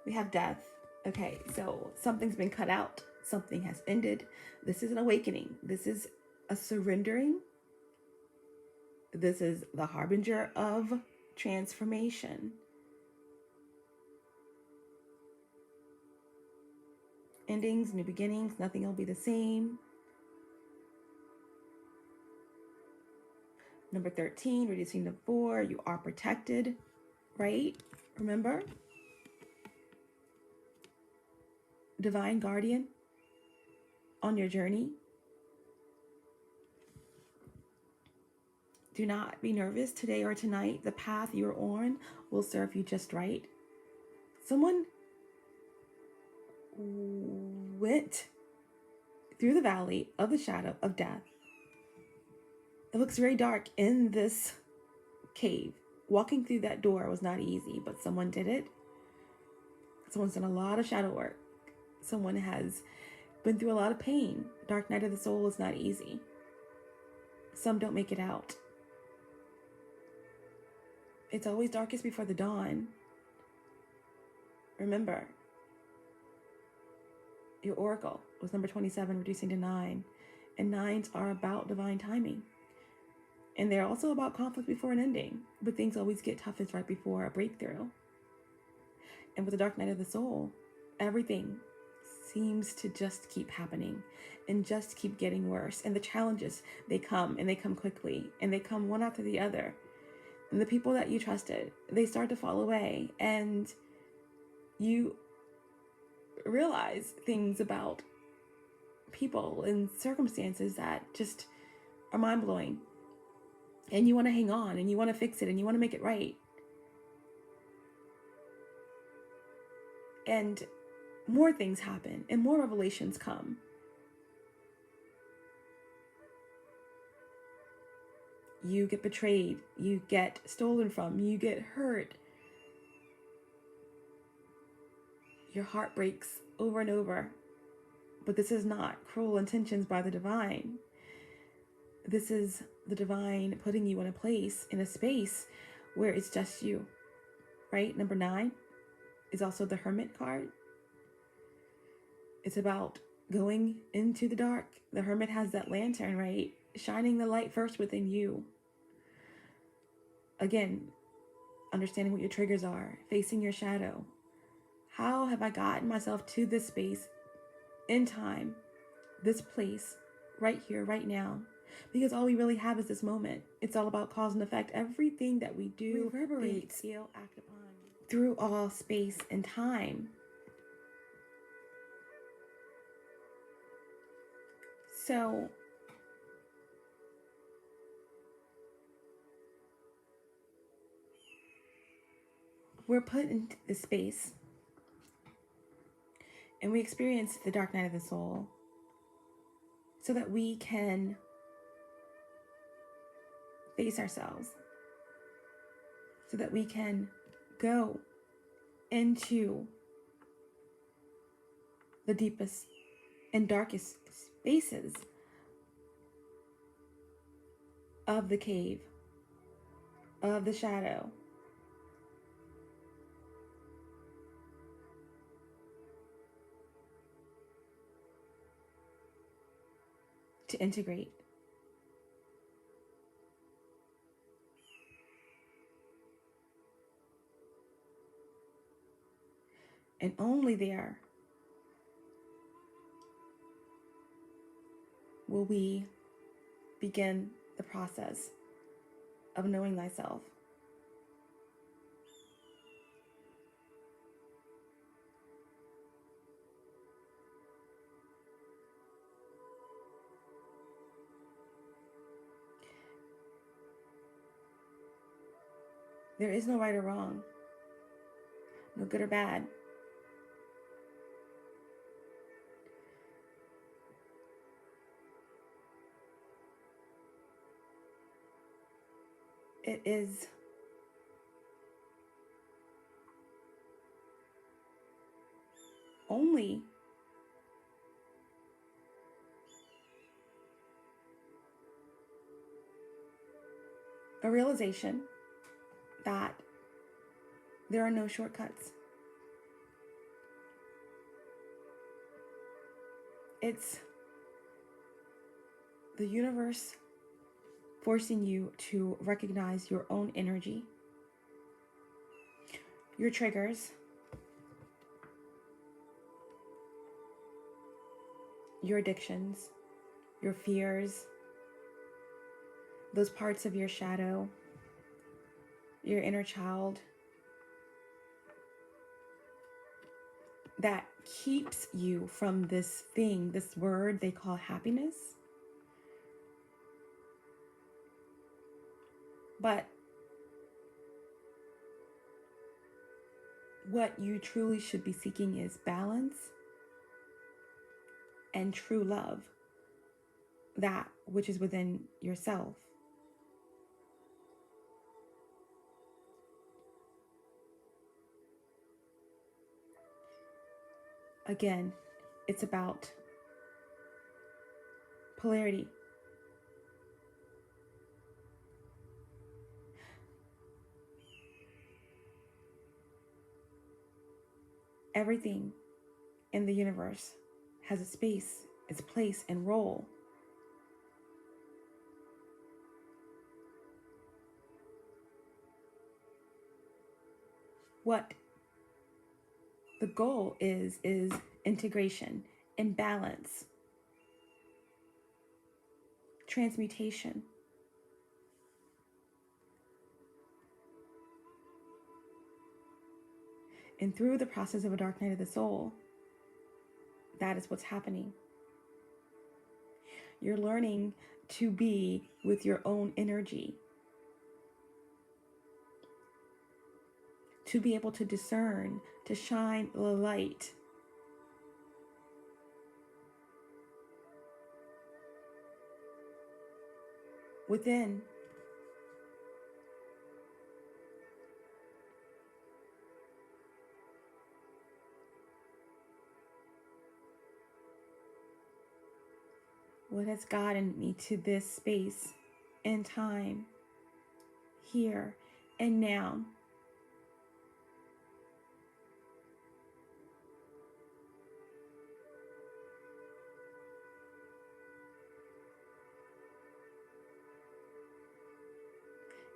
We have death. Okay, so something's been cut out. Something has ended. This is an awakening. This is a surrendering. This is the harbinger of transformation. Endings, new beginnings, nothing will be the same. Number 13, reducing to 4, you are protected, right? Remember? divine guardian on your journey. Do not be nervous today or tonight. The path you're on will serve you just right. Someone went through the valley of the shadow of death. It looks very dark in this cave. Walking through that door was not easy, but someone did it. Someone's done a lot of shadow work. Someone has been through a lot of pain. Dark night of the soul is not easy. Some don't make it out. It's always darkest before the dawn. Remember, your oracle was number 27, reducing to 9. And 9s are about divine timing. And they're also about conflict before an ending. But things always get toughest right before a breakthrough. And with the dark night of the soul, everything seems to just keep happening and just keep getting worse. And the challenges, they come and they come quickly and they come one after the other. And the people that you trusted, they start to fall away, and you realize things about people and circumstances that just are mind-blowing. And you want to hang on and you want to fix it and you want to make it right. And more things happen and more revelations come. You get betrayed, you get stolen from, you get hurt. Your heart breaks over and over. But this is not cruel intentions by the divine. This is the divine putting you in a place, in a space where it's just you, right? Number 9 is also the Hermit card. It's about going into the dark. The Hermit has that lantern, right? Shining the light first within you. Again, understanding what your triggers are, facing your shadow. How have I gotten myself to this space in time, this place, right here, right now? Because all we really have is this moment. It's all about cause and effect. Everything that we do reverberates, feel, act upon through all space and time. So we're put into this space and we experience the dark night of the soul so that we can face ourselves, so that we can go into the deepest and darkest spaces of the cave, of the shadow. To integrate. And only there will we begin the process of knowing thyself. There is no right or wrong, no good or bad. It is only a realization that there are no shortcuts. It's the universe forcing you to recognize your own energy, your triggers, your addictions, your fears, those parts of your shadow, your inner child, that keeps you from this thing, this word they call happiness. But what you truly should be seeking is balance and true love, that which is within yourself. Again, it's about polarity. Everything in the universe has a space, its place, and role. What the goal is integration, imbalance, transmutation. And through the process of a dark night of the soul, that is what's happening. You're learning to be with your own energy, to be able to discern, to shine the light. Within. What has gotten me to this space and time, here and now?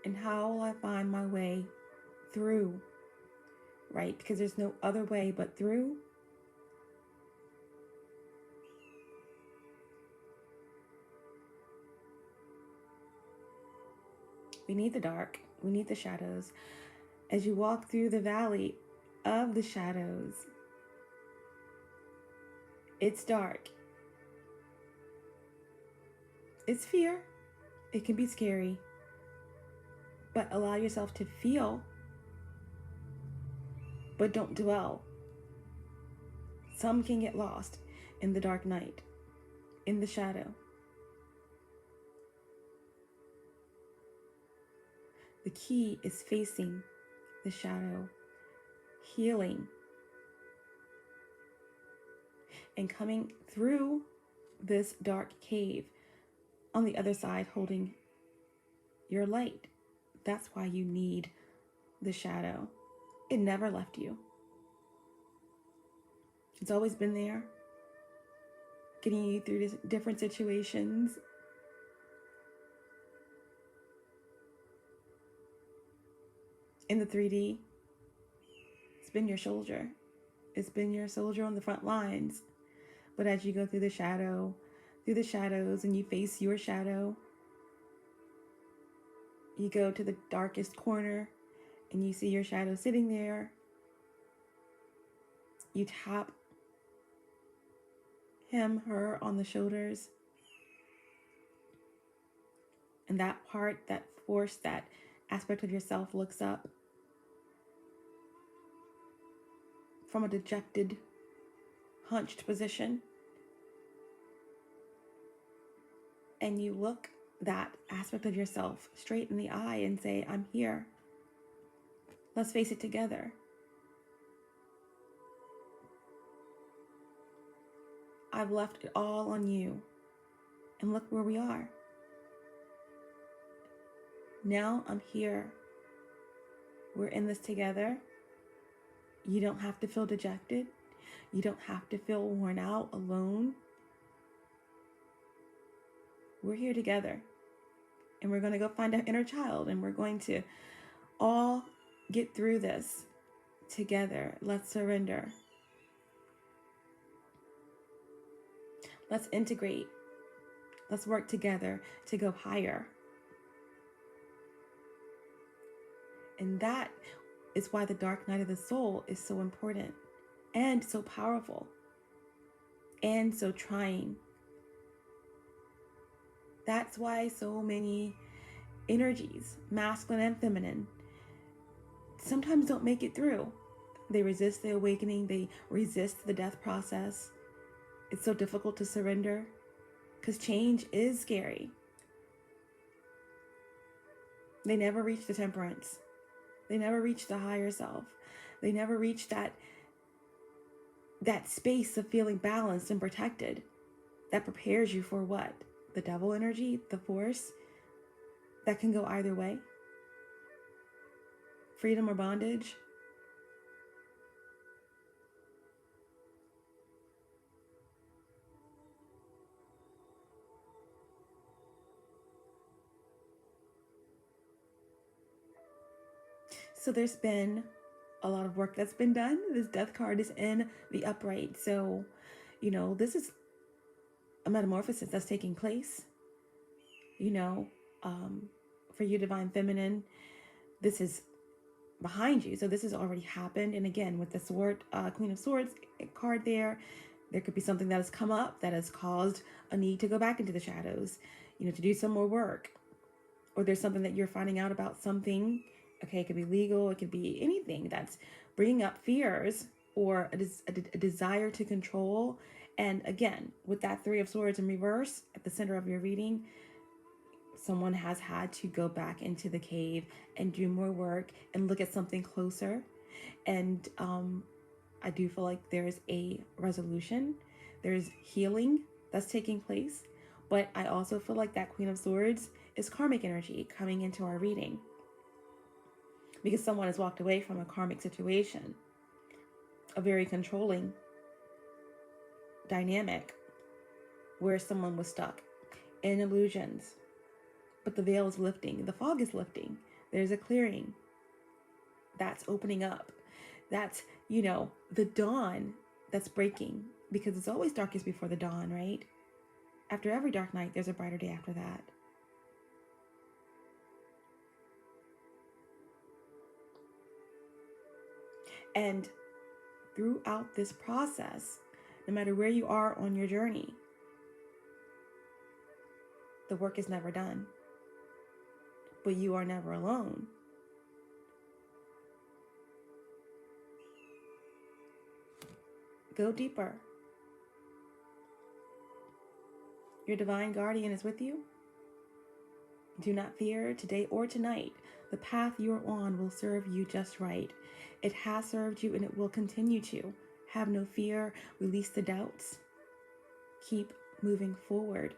And how will I find my way through, right? Because there's no other way but through. We need the dark. We need the shadows. As you walk through the valley of the shadows, it's dark. It's fear. It can be scary. But allow yourself to feel, but don't dwell. Some can get lost in the dark night, in the shadow. The key is facing the shadow, healing, and coming through this dark cave on the other side holding your light. That's why you need the shadow. It never left you. It's always been there, getting you through different situations. In the 3D, it's been your soldier. It's been your soldier on the front lines. But as you go through the shadows, and you face your shadow, you go to the darkest corner and you see your shadow sitting there. You tap him, her on the shoulders. And that part, that force, that aspect of yourself looks up from a dejected, hunched position. And you look that aspect of yourself straight in the eye and say, I'm here. Let's face it together. I've left it all on you. And look where we are. Now I'm here. We're in this together. You don't have to feel dejected. You don't have to feel worn out, alone. We're here together. And we're going to go find our inner child. And we're going to all get through this together. Let's surrender. Let's integrate. Let's work together to go higher. And that is why the dark night of the soul is so important. and so powerful and so trying. That's why so many energies, masculine and feminine, sometimes don't make it through. They resist the awakening. They resist the death process. It's so difficult to surrender because change is scary. They never reach the temperance. They never reach the higher self. They never reach that space of feeling balanced and protected that prepares you for what? The devil energy, the force that can go either way. Freedom or bondage. So there's been a lot of work that's been done. This death card is in the upright. So, this is a metamorphosis that's taking place. For you, Divine Feminine, this is behind you. So this has already happened. And again, with the Sword, Queen of Swords card there could be something that has come up that has caused a need to go back into the shadows, to do some more work. Or there's something that you're finding out about something. Okay, it could be legal. It could be anything that's bringing up fears or a desire to control. And again, with that Three of Swords in reverse at the center of your reading, someone has had to go back into the cave and do more work and look at something closer. And I do feel like there's a resolution. There's healing that's taking place. But I also feel like that Queen of Swords is karmic energy coming into our reading. Because someone has walked away from a karmic situation, a very controlling dynamic where someone was stuck in illusions. But the veil is lifting. The fog is lifting. There's a clearing. That's opening up. That's, the dawn that's breaking. Because it's always darkest before the dawn, right? After every dark night, there's a brighter day after that. And throughout this process, no matter where you are on your journey, the work is never done. But you are never alone. Go deeper. Your divine guardian is with you. Do not fear today or tonight. The path you're on will serve you just right. It has served you and it will continue to. Have no fear. Release the doubts. Keep moving forward.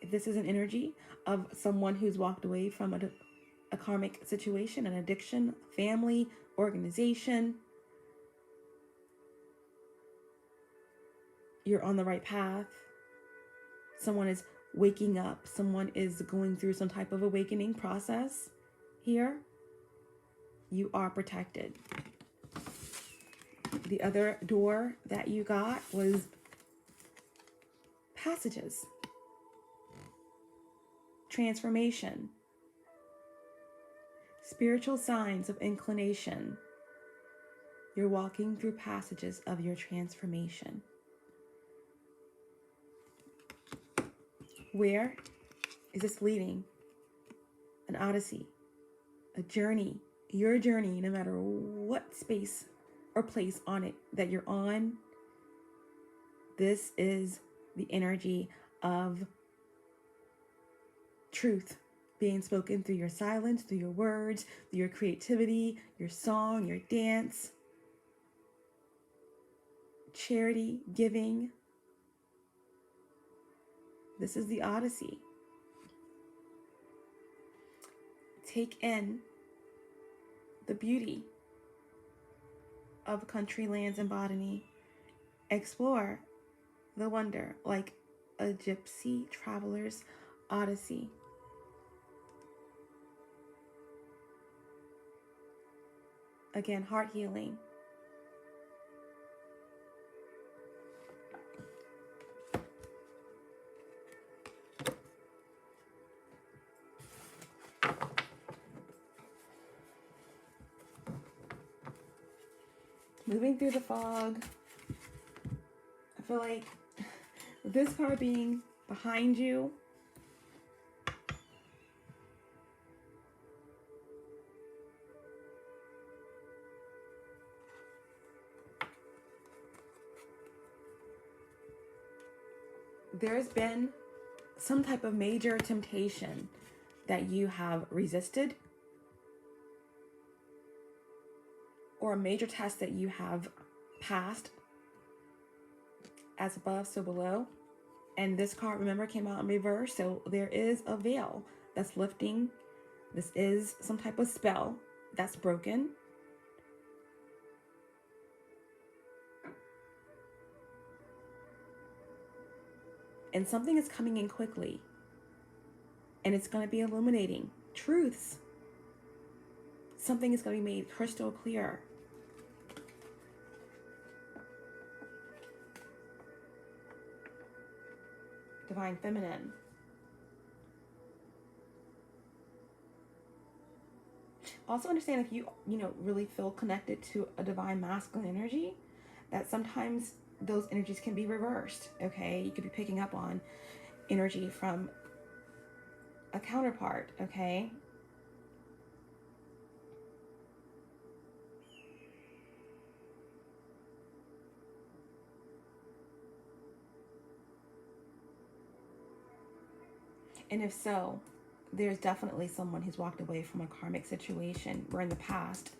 If this is an energy of someone who's walked away from a karmic situation, an addiction, family, organization, you're on the right path. Someone is waking up. Someone is going through some type of awakening process here. You are protected. The other door that you got was passages. Transformation. Spiritual signs of inclination. You're walking through passages of your transformation. Where is this leading? An odyssey, a journey, your journey, no matter what space or place on it that you're on. This is the energy of truth being spoken through your silence, through your words, through your creativity, your song, your dance, charity, giving. This is the Odyssey. Take in the beauty of country, lands, and botany. Explore the wonder like a gypsy traveler's odyssey. Again, heart healing. moving through the fog. I feel like this card being behind you, there's been some type of major temptation that you have resisted, or a major test that you have passed. As above, so below. And this card, remember, came out in reverse. So there is a veil that's lifting. This is some type of spell that's broken. And something is coming in quickly. And it's going to be illuminating truths. Something is going to be made crystal clear. Divine Feminine. Also understand, if you really feel connected to a Divine Masculine energy, that sometimes those energies can be reversed, okay? You could be picking up on energy from a counterpart, okay? And if so, there's definitely someone who's walked away from a karmic situation where in the past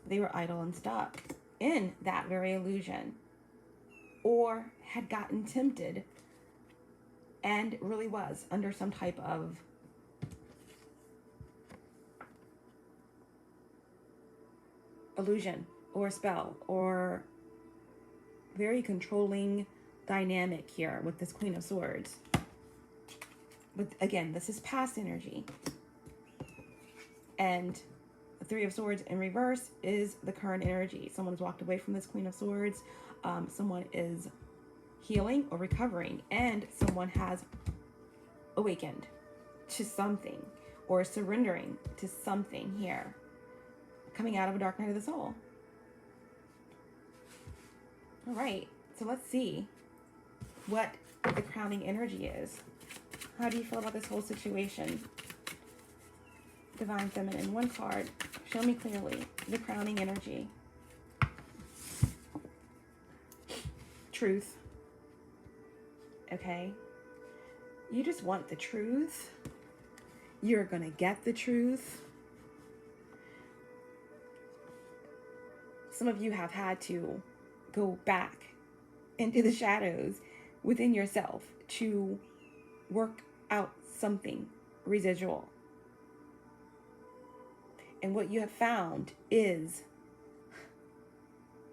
they were idle and stuck in that very illusion, or had gotten tempted and really was under some type of illusion or spell or very controlling dynamic here with this Queen of Swords. But again, this is past energy. And the Three of Swords in reverse is the current energy. Someone's walked away from this Queen of Swords. Someone is healing or recovering. And someone has awakened to something or surrendering to something here. Coming out of a dark night of the soul. All right. So let's see what the crowning energy is. How do you feel about this whole situation? Divine Feminine, one card. Show me clearly the crowning energy. Truth. Okay. You just want the truth. You're going to get the truth. Some of you have had to go back into the shadows within yourself to work out something residual. And what you have found is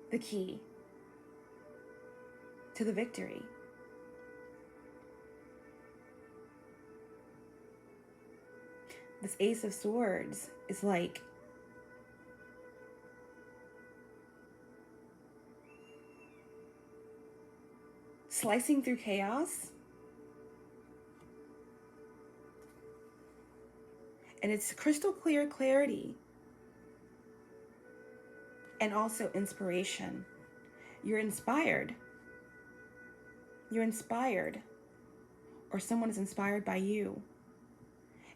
the key to the victory. This Ace of Swords is like slicing through chaos. And it's crystal clear clarity. And also inspiration. You're inspired. You're inspired. Or someone is inspired by you.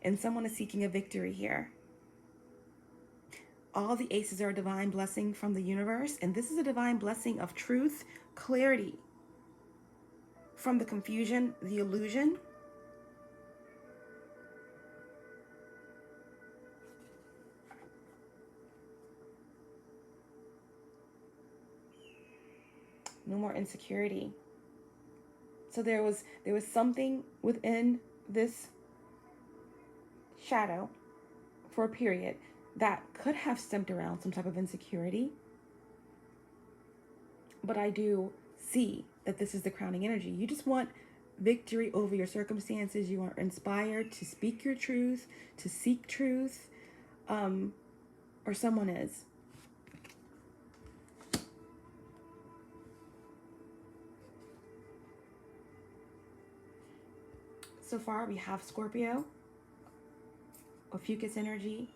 And someone is seeking a victory here. All the aces are a divine blessing from the universe. And this is a divine blessing of truth, clarity. From the confusion, the illusion. No more insecurity. So there was something within this shadow for a period that could have stemmed around some type of insecurity. But I do see that this is the crowning energy. You just want victory over your circumstances. You are inspired to speak your truth, to seek truth, or someone is. So far, we have Scorpio, Ophiuchus energy,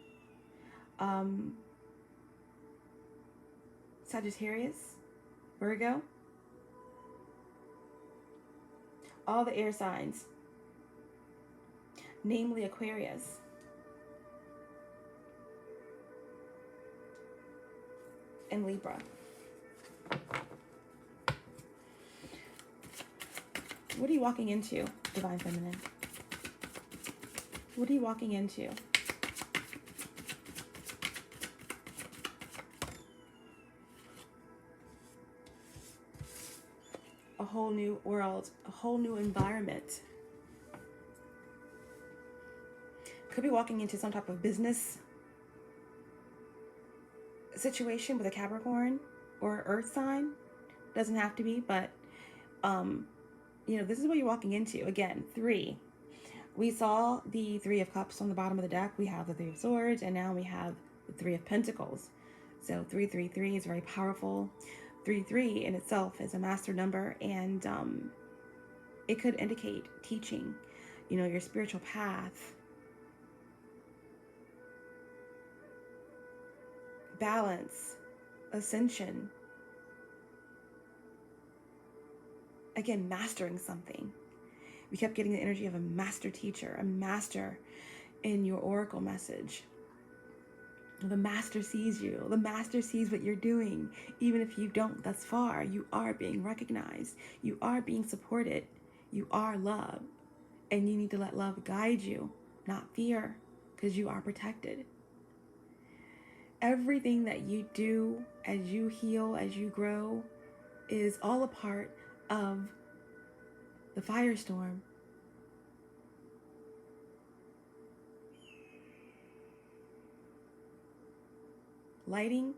Sagittarius, Virgo, all the air signs, namely Aquarius, and Libra. What are you walking into, Divine Feminine? What are you walking into? A whole new world, a whole new environment. Could be walking into some type of business situation with a Capricorn or Earth sign. Doesn't have to be, but you know, this is what you're walking into. Again, 3. We saw the 3 of Cups on the bottom of the deck. We have the 3 of Swords, and now we have the 3 of Pentacles. So 333 is very powerful. 33 in itself is a master number, and it could indicate teaching, you know, your spiritual path, balance, ascension. Again, mastering something. We kept getting the energy of a master teacher, a master in your oracle message. The master sees you. The master sees what you're doing. Even if you don't thus far, you are being recognized. You are being supported. You are love. And you need to let love guide you, not fear, because you are protected. Everything that you do as you heal, as you grow, is all a part of the firestorm. Lighting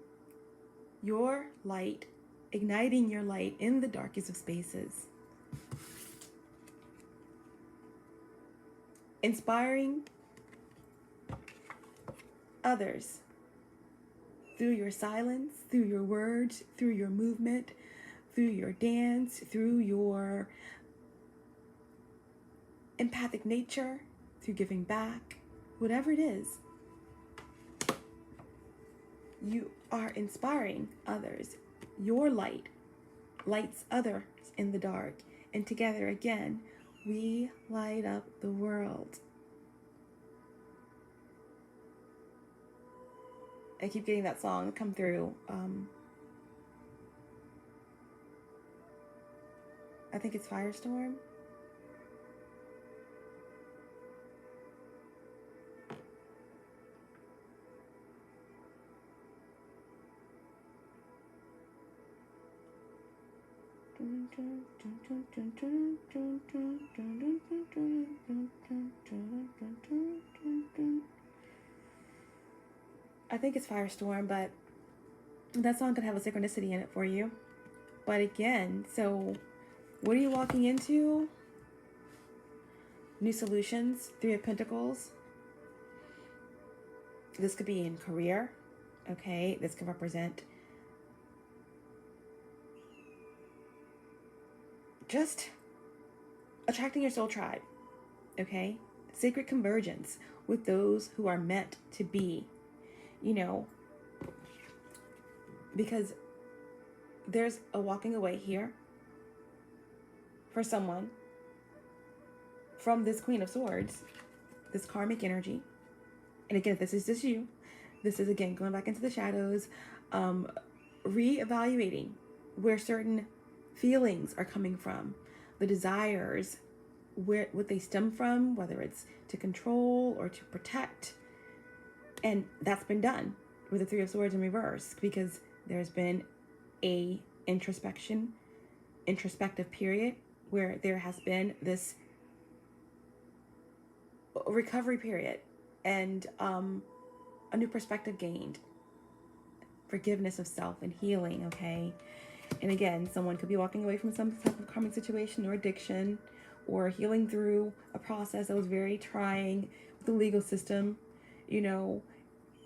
your light, igniting your light in the darkest of spaces. Inspiring others through your silence, through your words, through your movement, through your dance, through your empathic nature, through giving back, whatever it is. You are inspiring others. Your light lights others in the dark. And together again, we light up the world. I keep getting that song come through. I think it's Firestorm. I think it's Firestorm, but that song could have a synchronicity in it for you. But again, so what are you walking into? New solutions, 3 of Pentacles. This could be in career, okay? This could represent just attracting your soul tribe, okay? Sacred convergence with those who are meant to be, you know, because there's a walking away here for someone from this Queen of Swords, this karmic energy. And again, if this is just you, this is again going back into the shadows, reevaluating where certain feelings are coming from, the desires, what they stem from, whether it's to control or to protect. And that's been done with the 3 of Swords in reverse, because there's been a introspective period where there has been this recovery period and a new perspective gained, forgiveness of self and healing, okay? And again, someone could be walking away from some type of karmic situation or addiction, or healing through a process that was very trying with the legal system, you know,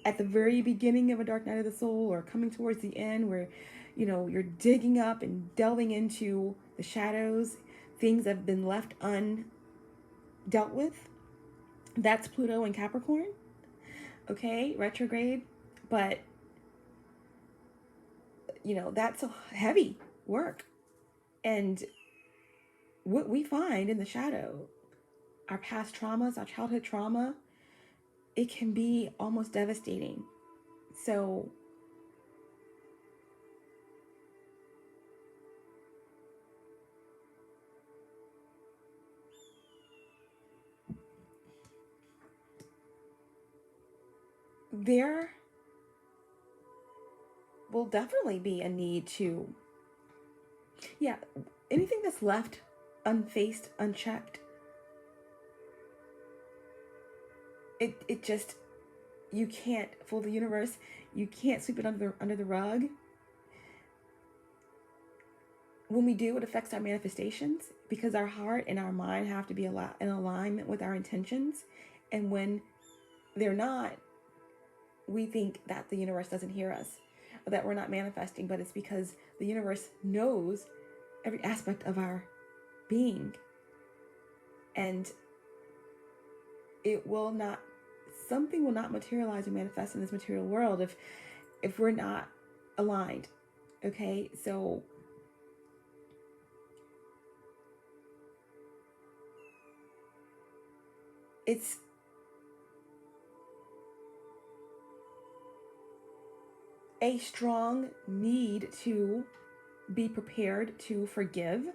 at the very beginning of a dark night of the soul, or coming towards the end where, you know, you're digging up and delving into the shadows, things that have been left undealt with. That's Pluto and Capricorn, okay, retrograde. But that's a heavy work. And what we find in the shadow, our past traumas, our childhood trauma, it can be almost devastating. So there will definitely be a need to, anything that's left unfaced, unchecked, it just, you can't fool the universe. You can't sweep it under the rug. When we do, it affects our manifestations because our heart and our mind have to be in alignment with our intentions. And when they're not, we think that the universe doesn't hear us, or that we're not manifesting, but it's because the universe knows every aspect of our being. And something will not materialize or manifest in this material world if we're not aligned. Okay, so it's a strong need to be prepared to forgive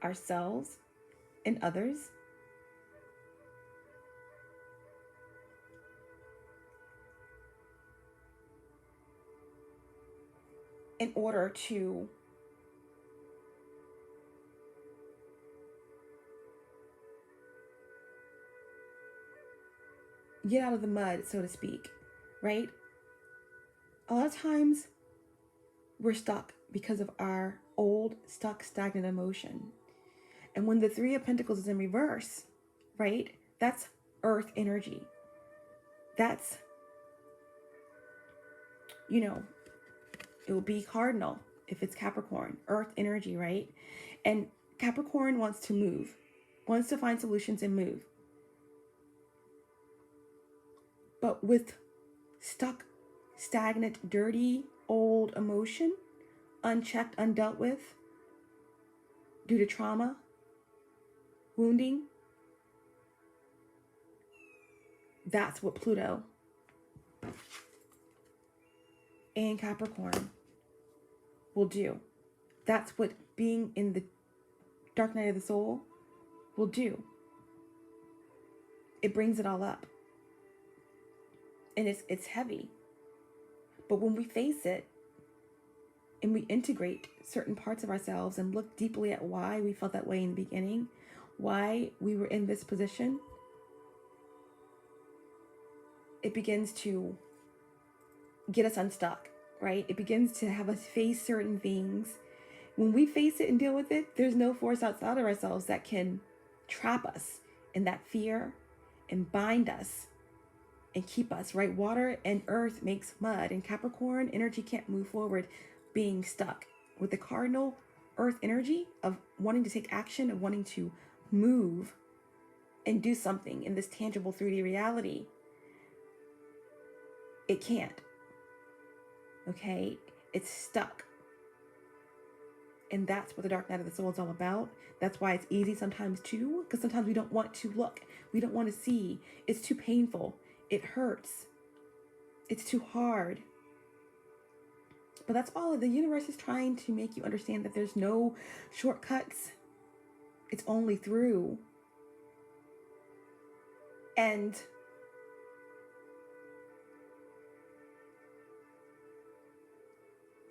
ourselves and others. In order to get out of the mud, so to speak, right? A lot of times we're stuck because of our old, stuck, stagnant emotion. And when the Three of Pentacles is in reverse, right, that's earth energy. That's, it will be cardinal if it's Capricorn, earth energy, right? And Capricorn wants to move, wants to find solutions and move. But with stuck, stagnant, dirty, old emotion, unchecked, undealt with, due to trauma, wounding, that's what Pluto and Capricorn will do. That's what being in the dark night of the soul will do. It brings it all up. And it's heavy. But when we face it and we integrate certain parts of ourselves and look deeply at why we felt that way in the beginning, why we were in this position, it begins to get us unstuck, right? It begins to have us face certain things. When we face it and deal with it, there's no force outside of ourselves that can trap us in that fear and bind us and keep us, right? Water and earth makes mud, and Capricorn energy can't move forward being stuck. With the cardinal earth energy of wanting to take action, of wanting to move and do something in this tangible 3D reality, it can't. Okay? It's stuck. And that's what the dark night of the soul is all about. That's why it's easy sometimes too, because sometimes we don't want to look. We don't want to see. It's too painful. It hurts. It's too hard. But that's all. The universe is trying to make you understand that there's no shortcuts. It's only through. And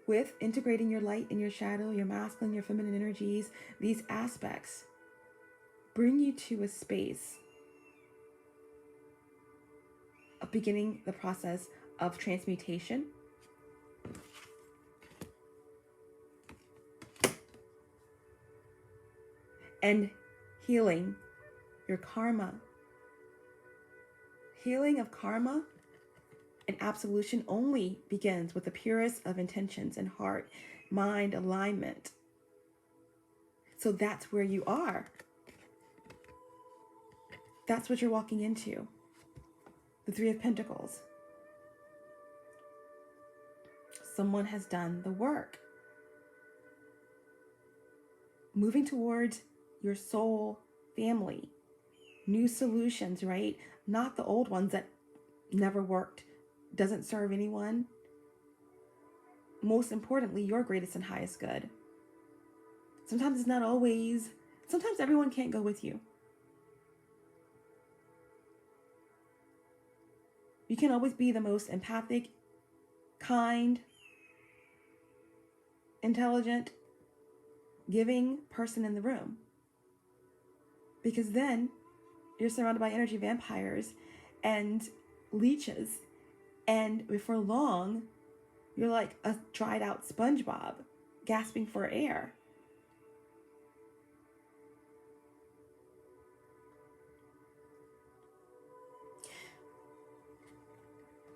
with integrating your light and your shadow, your masculine, your feminine energies, these aspects bring you to a space of beginning the process of transmutation. And healing your karma. Healing of karma and absolution only begins with the purest of intentions and heart, mind alignment. So that's where you are. That's what you're walking into. The Three of Pentacles. someone has done the work. Moving towards your soul family. New solutions, right? Not the old ones that never worked, doesn't serve anyone. Most importantly, your greatest and highest good. Sometimes it's not always, sometimes everyone can't go with you. You can always be the most empathic, kind, intelligent, giving person in the room. Because then you're surrounded by energy vampires and leeches. And before long, you're like a dried out SpongeBob, gasping for air.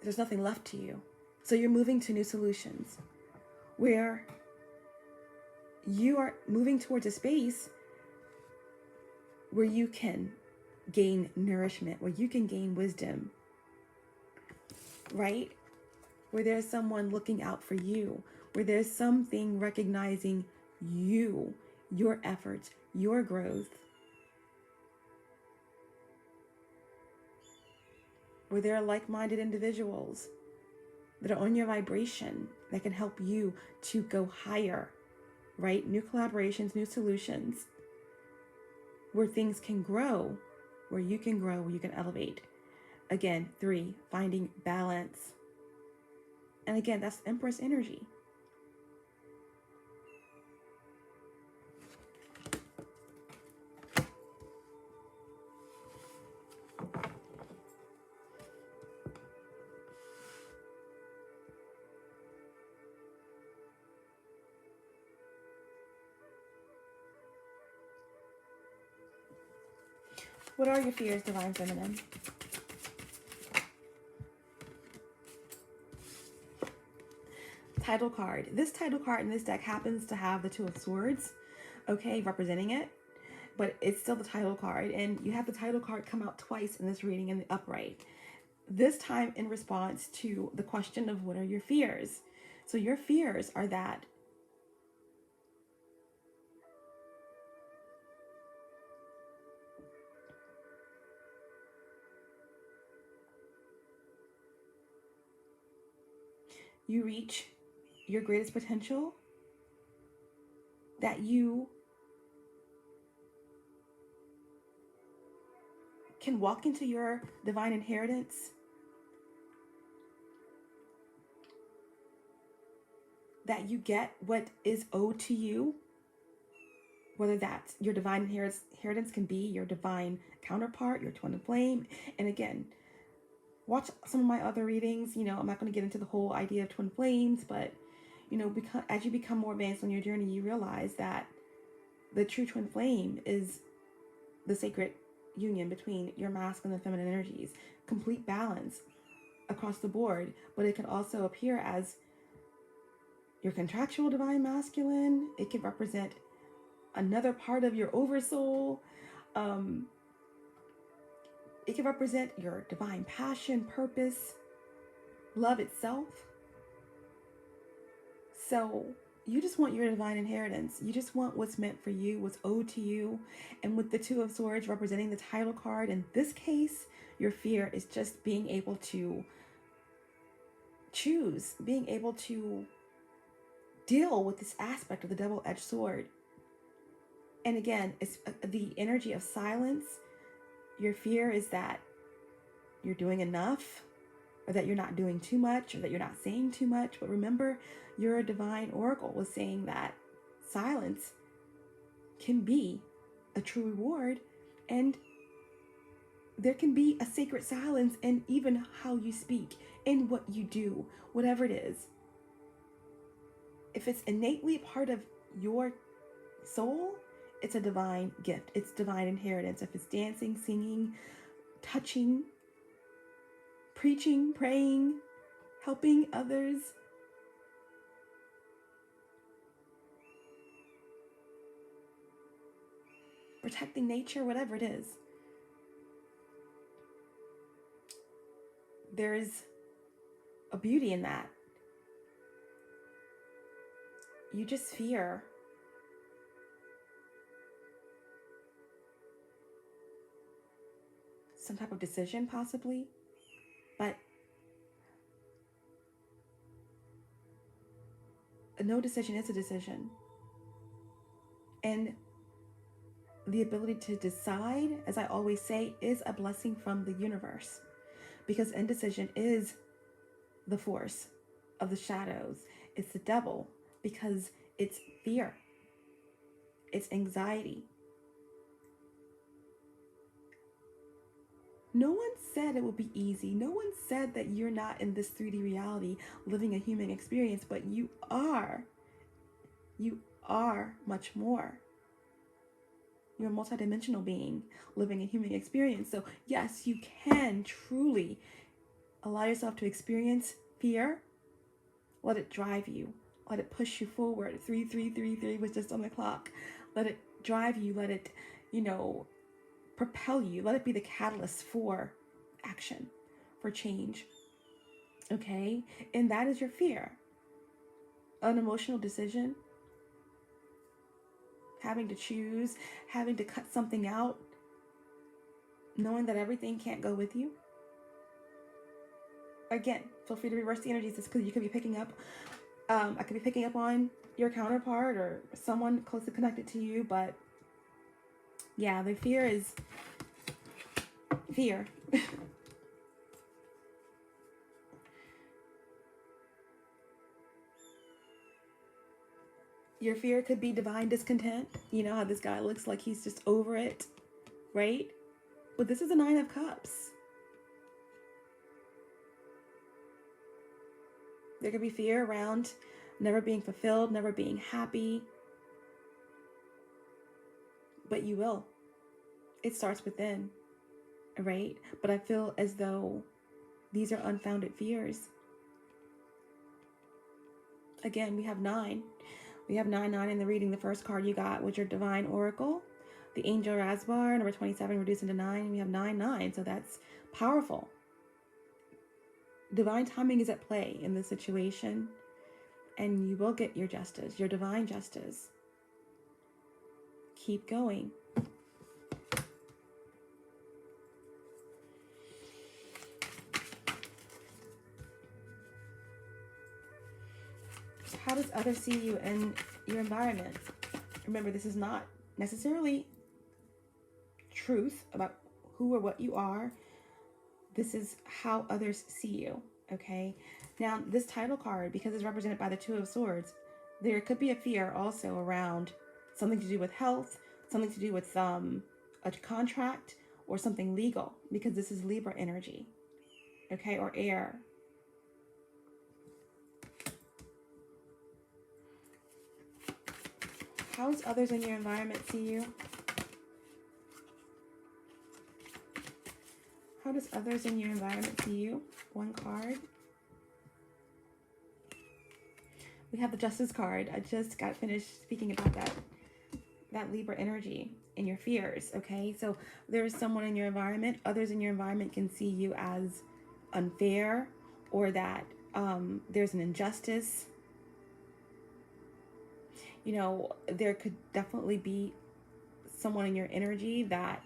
There's nothing left to you. So you're moving to new solutions where you are moving towards a space where you can gain nourishment, where you can gain wisdom, right? Where there's someone looking out for you, where there's something recognizing you, your efforts, your growth, where there are like-minded individuals that are on your vibration that can help you to go higher, right? New collaborations, new solutions, where things can grow, where you can grow, where you can elevate. Again, 3, finding balance. And again, that's Empress energy. What are your fears, Divine Feminine? Title card. This title card in this deck happens to have the Two of Swords, okay, representing it, but it's still the title card, and you have the title card come out twice in this reading in the upright. This time in response to the question of what are your fears. So your fears are that you reach your greatest potential, that you can walk into your divine inheritance, that you get what is owed to you, whether that's your divine inheritance can be your divine counterpart, your twin flame. And again, watch some of my other readings. You know, I'm not going to get into the whole idea of twin flames, but, you know, because as you become more advanced on your journey, you realize that the true twin flame is the sacred union between your masculine and feminine energies, complete balance across the board. But it can also appear as your contractual divine masculine. It can represent another part of your oversoul. It can represent your divine passion, purpose, love itself. So you just want your divine inheritance. You just want what's meant for you, what's owed to you. And with the Two of Swords representing the title card, in this case, your fear is just being able to choose, being able to deal with this aspect of the double-edged sword. And again, it's the energy of silence. Your fear is that you're doing enough, or that you're not doing too much, or that you're not saying too much. But remember, your divine oracle was saying that silence can be a true reward, and there can be a sacred silence in even how you speak, in what you do, whatever it is. If it's innately part of your soul, it's a divine gift. It's divine inheritance. If it's dancing, singing, touching, preaching, praying, helping others, protecting nature, whatever it is, there is a beauty in that. you just fear some type of decision possibly, but no decision is a decision. And the ability to decide, as I always say, is a blessing from the universe, because indecision is the force of the shadows. It's the devil, because it's fear, it's anxiety. No one said it would be easy. No one said that you're not in this 3D reality living a human experience, but you are. You are much more. You're a multidimensional being living a human experience. So yes, you can truly allow yourself to experience fear. Let it drive you. Let it push you forward. 3333 was just on the clock. Let it drive you. Let it, propel you. Let it be the catalyst for action, for change. Okay? And that is your fear. An emotional decision, having to choose, having to cut something out, knowing that everything can't go with you. Again, feel free to reverse the energies, because you could be picking up, I could be picking up on your counterpart or someone closely connected to you, but yeah, the fear is fear. Your fear could be divine discontent. You know how this guy looks like he's just over it, right? But this is a 9 of Cups. There could be fear around never being fulfilled, never being happy. But you will. It starts within, right? But I feel as though these are unfounded fears. Again, we have 9. We have 9 in the reading. The first card you got was your Divine Oracle. The Angel Rasbar, number 27, reduced into 9. And we have 9. So that's powerful. Divine timing is at play in this situation. And you will get your justice, your divine justice. Keep going. How does others see you in your environment? Remember, this is not necessarily truth about who or what you are. This is how others see you, okay? Now, this title card, because it's represented by the 2 of Swords, there could be a fear also around something to do with health, something to do with a contract, or something legal, because this is Libra energy, okay, or air. How does others in your environment see you? How does others in your environment see you? 1 card. We have the Justice card. I just got finished speaking about that Libra energy and your fears, okay? So there's someone in your environment. Others in your environment can see you as unfair, or that there's an injustice. There could definitely be someone in your energy that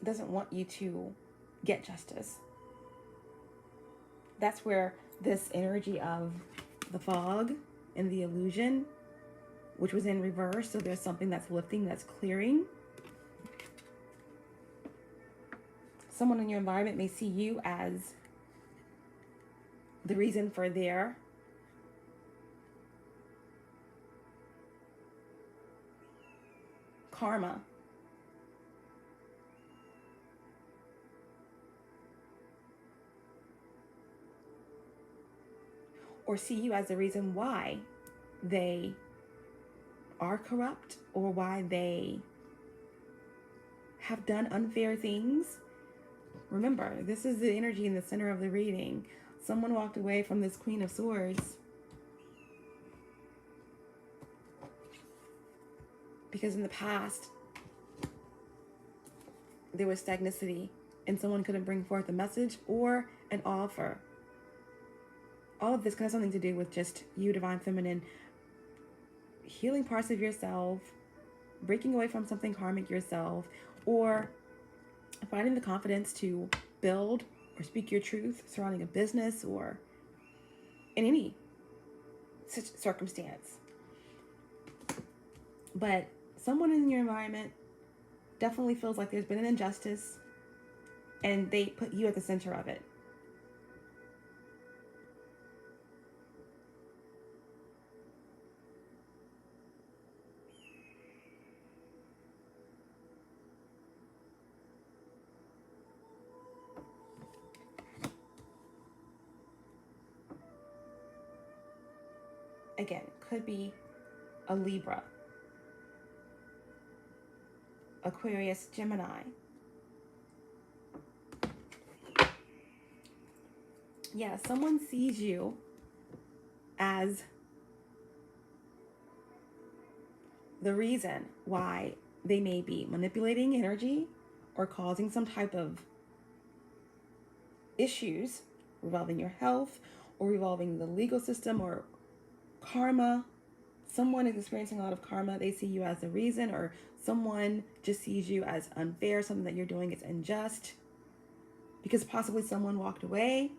doesn't want you to get justice. That's where this energy of the fog and the illusion, which was in reverse, so there's something that's lifting, that's clearing. Someone in your environment may see you as the reason for their karma. Or see you as the reason why they are corrupt, or why they have done unfair things. Remember, this is the energy in the center of the reading. Someone walked away from this Queen of Swords because in the past there was stagnicity and someone couldn't bring forth a message or an offer all of this has something to do with just you, Divine Feminine, healing parts of yourself, breaking away from something karmic yourself, or finding the confidence to build or speak your truth surrounding a business or in any circumstance. But someone in your environment definitely feels like there's been an injustice and they put you at the center of it. Again, could be a Libra, Aquarius, Gemini. Yeah, someone sees you as the reason why they may be manipulating energy or causing some type of issues revolving your health or revolving the legal system or karma. Someone is experiencing a lot of karma. They see you as the reason, or someone just sees you as unfair, something that you're doing is unjust because possibly someone walked away.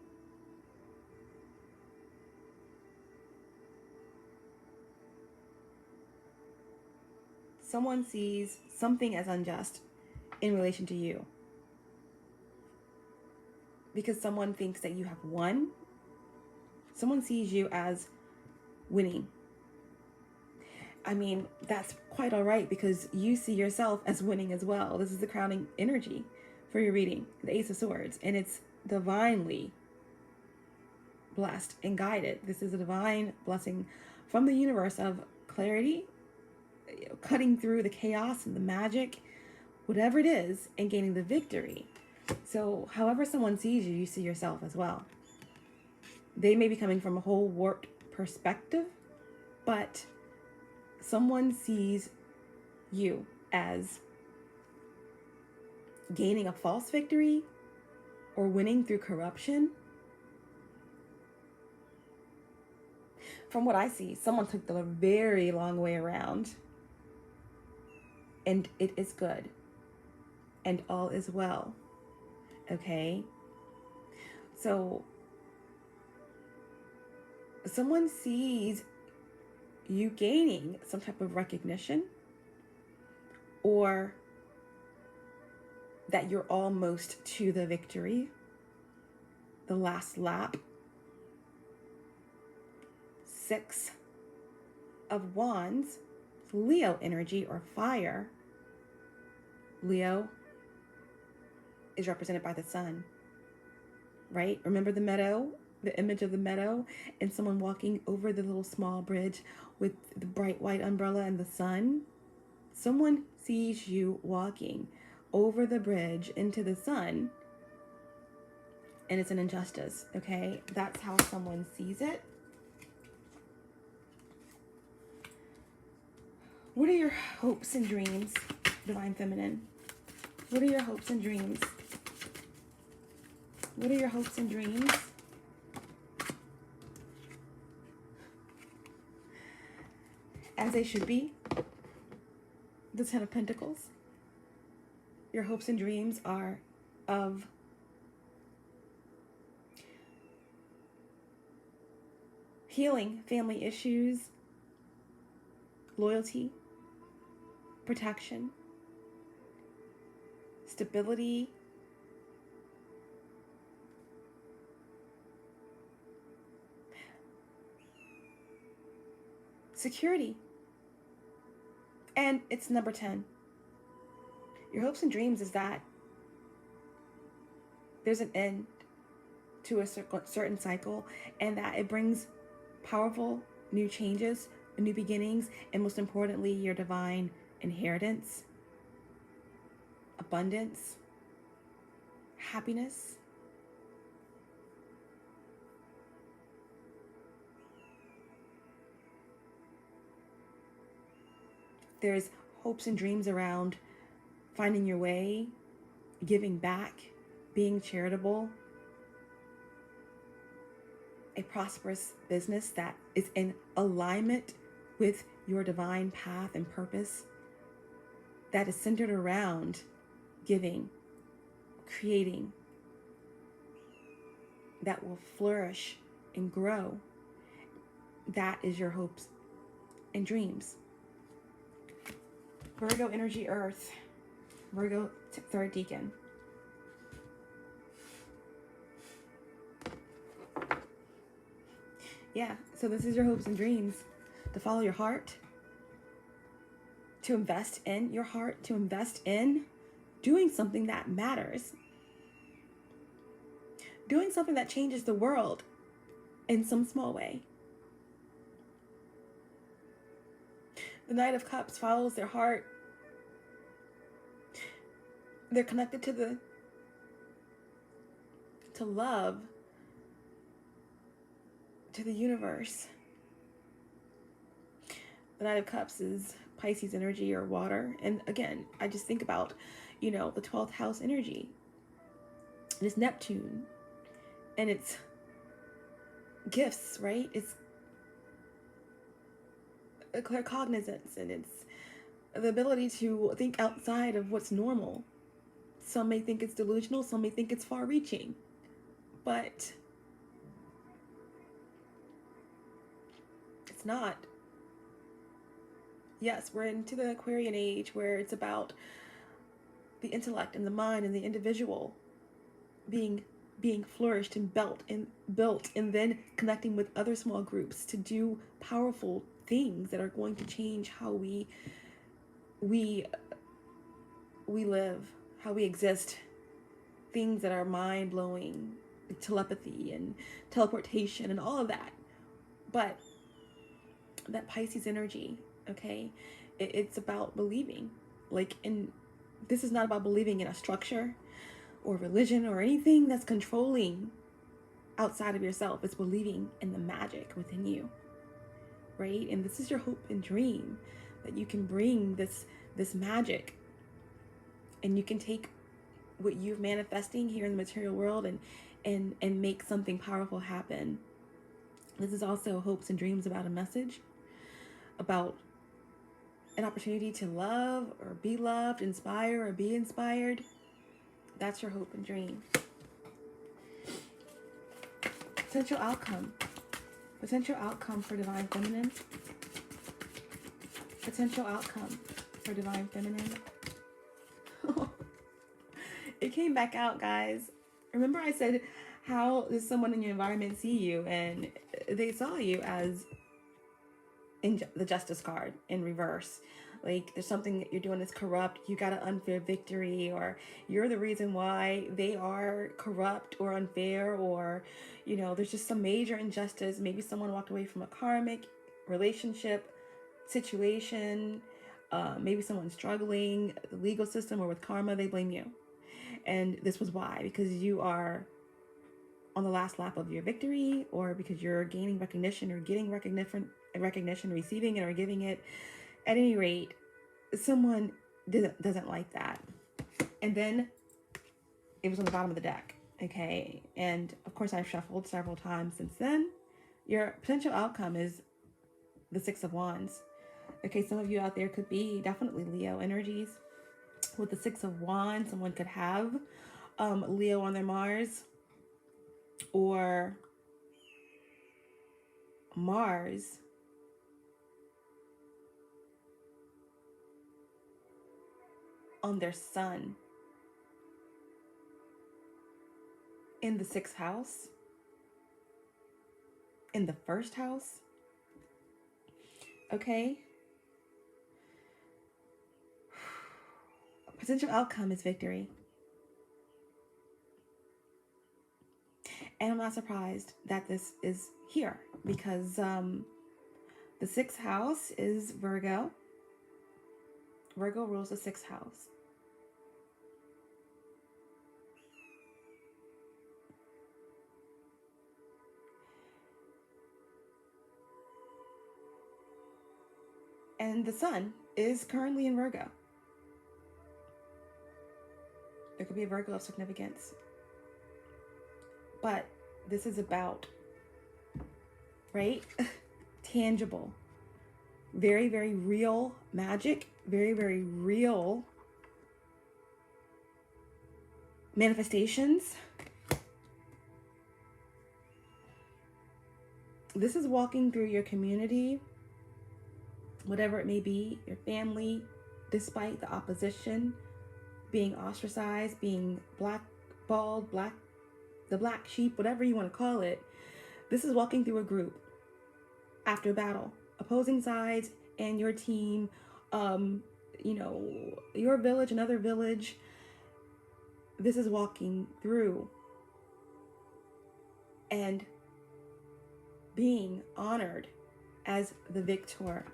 Someone sees something as unjust in relation to you because someone thinks that you have won. Someone sees you as winning. I mean, that's quite all right because you see yourself as winning as well. This is the crowning energy for your reading, the Ace of Swords, and it's divinely blessed and guided. This is a divine blessing from the universe of clarity, cutting through the chaos and the magic, whatever it is, and gaining the victory. So however someone sees you, you see yourself as well. They may be coming from a whole warped perspective, but someone sees you as gaining a false victory or winning through corruption. From what I see, someone took the very long way around, and it is good, and all is well. Okay? So someone sees you gaining some type of recognition, or that you're almost to the victory, the last lap. 6 of Wands, Leo energy or fire. Leo is represented by the sun, right? Remember the meadow, the image of the meadow, and someone walking over the little small bridge with the bright white umbrella and the sun? Someone sees you walking over the bridge into the sun, and it's an injustice, okay? That's how someone sees it. What are your hopes and dreams, Divine Feminine? What are your hopes and dreams? What are your hopes and dreams? As they should be. The 10 of Pentacles. Your hopes and dreams are of healing family issues, loyalty, protection, stability, security. And it's number 10. Your hopes and dreams is that there's an end to a certain cycle, and that it brings powerful new changes, new beginnings, and most importantly, your divine inheritance, abundance, happiness. There's hopes and dreams around finding your way, giving back, being charitable, a prosperous business that is in alignment with your divine path and purpose, that is centered around giving, creating, that will flourish and grow. That is your hopes and dreams. Virgo energy earth, Virgo third decan. Yeah, so this is your hopes and dreams, to follow your heart, to invest in your heart, to invest in doing something that matters, doing something that changes the world in some small way. The Knight of Cups follows their heart. They're connected to love, to the universe. The Knight of Cups is Pisces energy, or water. And again, I just think about, the 12th house energy. It's Neptune. And it's gifts, right? It's a claircognizance, and it's the ability to think outside of what's normal. Some may think it's delusional, some may think it's far-reaching, but it's not. Yes, we're into the Aquarian age, where it's about the intellect and the mind and the individual being flourished and built, and then connecting with other small groups to do powerful things that are going to change how we live, how we exist. Things that are mind-blowing, telepathy and teleportation and all of that. But that Pisces energy, okay, it's about believing. This is not about believing in a structure or religion or anything that's controlling outside of yourself. It's believing in the magic within you, right? And this is your hope and dream, that you can bring this magic, and you can take what you're manifesting here in the material world and make something powerful happen. This is also hopes and dreams about a message, about an opportunity to love or be loved, inspire or be inspired. That's your hope and dream. Potential outcome. Potential outcome for Divine Feminine. Potential outcome for Divine Feminine. It came back out, guys. Remember I said, how does someone in your environment see you? And they saw you as in the Justice card in reverse. Like, there's something that you're doing that's corrupt. You got an unfair victory, or you're the reason why they are corrupt or unfair, or, there's just some major injustice. Maybe someone walked away from a karmic relationship, situation. Maybe someone's struggling, the legal system, or with karma, they blame you. And this was why, because you are on the last lap of your victory, or because you're gaining recognition or getting recognition, receiving it or giving it. At any rate, someone doesn't like that. And then it was on the bottom of the deck, okay? And of course, I've shuffled several times since then. Your potential outcome is the Six of Wands. Okay, some of you out there could be definitely Leo energies. With the Six of Wands, someone could have Leo on their Mars, or Mars on their Sun in the 6th house, in the 1st house. Okay. Potential outcome is victory. And I'm not surprised that this is here, because the 6th house is Virgo. Virgo rules the 6th house. And the Sun is currently in Virgo. There could be a Virgo of significance. But this is about right? Tangible. Very, very real magic. Very, very real manifestations. This is walking through your community, whatever it may be, your family, despite the opposition, being ostracized, being blackballed, the black sheep, whatever you want to call it. This is walking through a group after battle, opposing sides and your team, you know, your village, another village. This is walking through and being honored as the victor,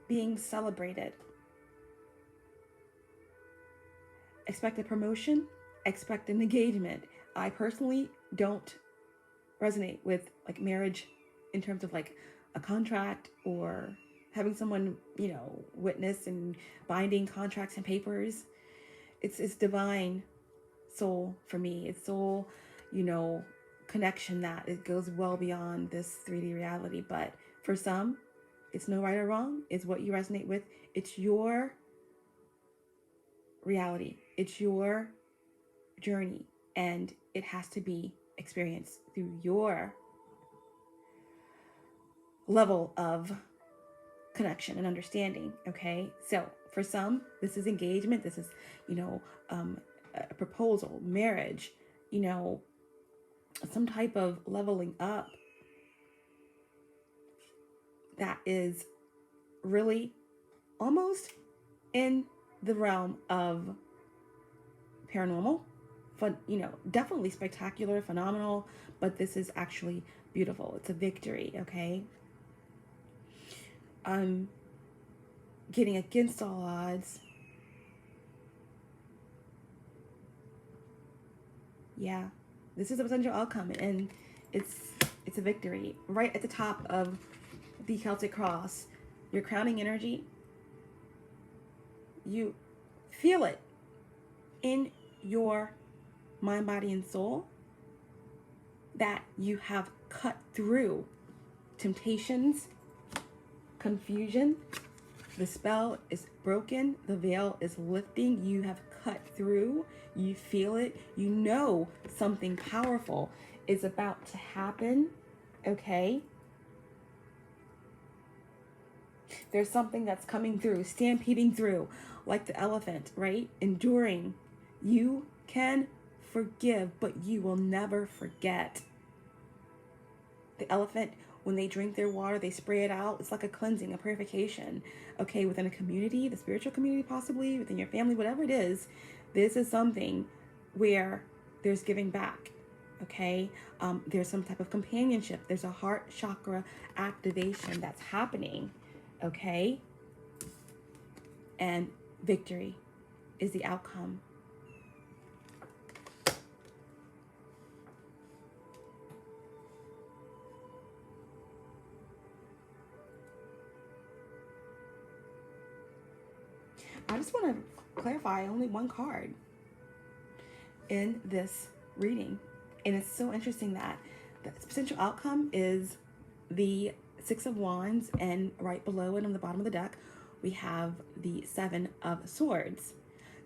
being celebrated. Expect a promotion, expect an engagement. I personally don't resonate with like marriage in terms of like a contract or having someone, you know, witness and binding contracts and papers. It's divine soul for me. It's soul, you know, connection that it goes well beyond this 3D reality. But for some, it's no right or wrong. It's what you resonate with. It's your reality. It's your journey, and it has to be experienced through your level of connection and understanding. Okay, so for some, this is engagement. This is, you know, a proposal, marriage, you know, some type of leveling up that is really almost in the realm of paranormal, fun, you know, definitely spectacular, phenomenal, but this is actually beautiful. It's a victory. Okay, getting against all odds. Yeah, this is a potential outcome, and it's a victory. Right at the top of the Celtic cross, your crowning energy, you feel it in your mind, body, and soul that you have cut through temptations, confusion. The spell is broken. The veil is lifting. You have cut through. You feel it. You know something powerful is about to happen. Okay? There's something that's coming through, stampeding through, like the elephant, right? Enduring. You can forgive, but you will never forget. The elephant, when they drink their water, they spray it out. It's like a cleansing, a purification. Okay, within a community, the spiritual community possibly, within your family, whatever it is, this is something where there's giving back. Okay, there's some type of companionship. There's a heart chakra activation that's happening. Okay, and victory is the outcome. I just want to clarify only one card in this reading. And it's so interesting that the potential outcome is the Six of Wands, and right below it on the bottom of the deck, we have the Seven of Swords.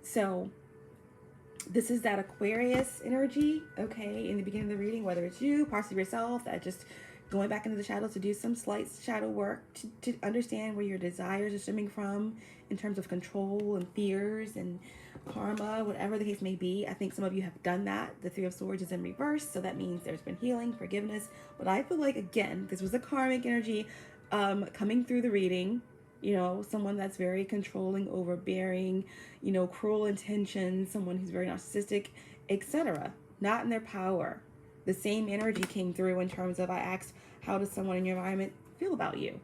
So this is that Aquarius energy, okay, in the beginning of the reading, whether it's you, parts of yourself that just going back into the shadows to do some slight shadow work to understand where your desires are stemming from in terms of control and fears and karma, whatever the case may be. I think some of you have done that. The Three of Swords is in reverse, so that means there's been healing, forgiveness. But I feel like, again, this was a karmic energy coming through the reading. You know, someone that's very controlling, overbearing, you know, cruel intentions, someone who's very narcissistic, etc. Not in their power. The same energy came through in terms of, I asked, how does someone in your environment feel about you?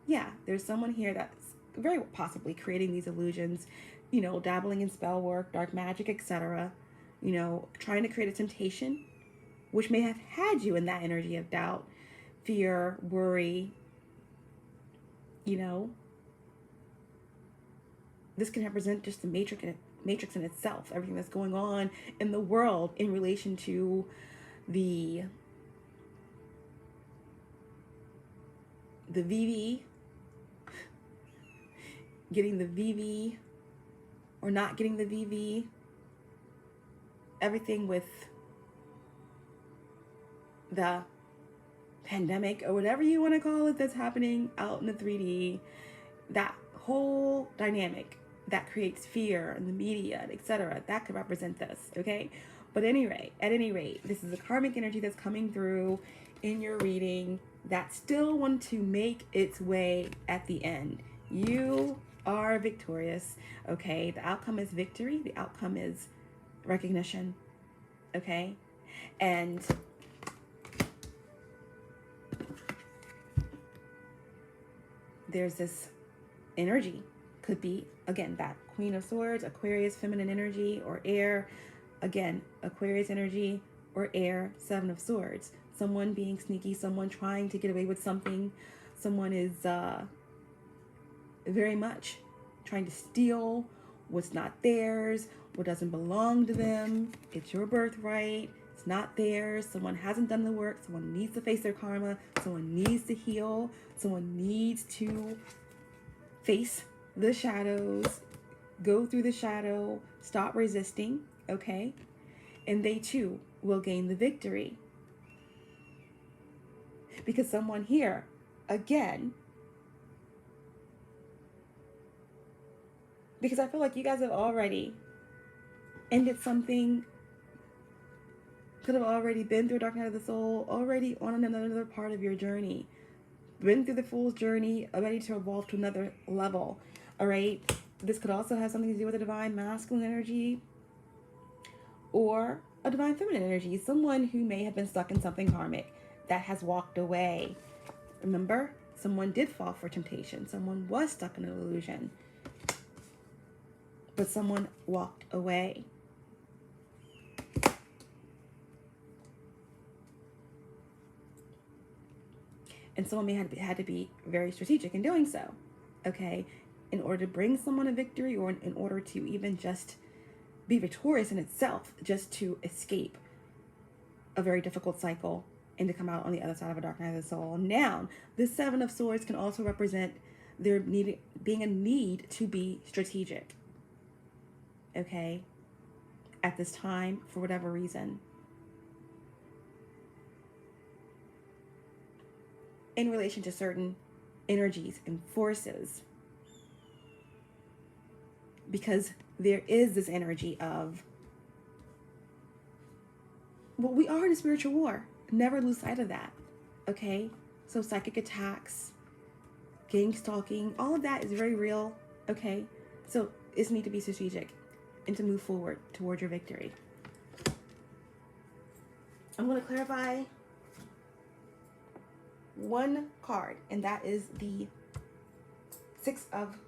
Yeah, there's someone here that's very possibly creating these illusions, you know, dabbling in spell work, dark magic, etc. You know, trying to create a temptation, which may have had you in that energy of doubt, fear, worry. You know, this can represent just the matrix in itself, everything that's going on in the world in relation to the the VV, getting the VV or not getting the VV, everything with the pandemic or whatever you want to call it that's happening out in the 3D, that whole dynamic that creates fear in the media, etc., that could represent this, okay? But at any rate, this is a karmic energy that's coming through in your reading that still want to make its way at the end. You are victorious, okay? The outcome is victory. The outcome is recognition, okay? And there's this energy, could be, again, that Queen of Swords, Aquarius, feminine energy, or air, again, Aquarius energy, or air, Seven of Swords. Someone being sneaky, someone trying to get away with something, someone is very much trying to steal what's not theirs, what doesn't belong to them. It's your birthright. It's not theirs. Someone hasn't done the work. Someone needs to face their karma. Someone needs to heal. Someone needs to face the shadows, go through the shadow, stop resisting, okay? And they too will gain the victory. Because someone here, again, because I feel like you guys have already ended something, could have already been through dark night of the soul, already on another part of your journey, been through the fool's journey, ready to evolve to another level, all right? This could also have something to do with a divine masculine energy or a divine feminine energy, someone who may have been stuck in something karmic that has walked away. Remember, someone did fall for temptation. Someone was stuck in an illusion, but someone walked away. And someone may have had to be very strategic in doing so, okay? In order to bring someone a victory, or in order to even just be victorious in itself, just to escape a very difficult cycle and to come out on the other side of a dark night of the soul. Now, this Seven of Swords can also represent there being a need to be strategic, okay? At this time, for whatever reason. In relation to certain energies and forces. Because there is this energy of, well, we are in a spiritual war. Never lose sight of that, okay? So psychic attacks, gang stalking, all of that is very real, okay? So it's need to be strategic and to move forward toward your victory. I'm going to clarify one card, and that is the Six of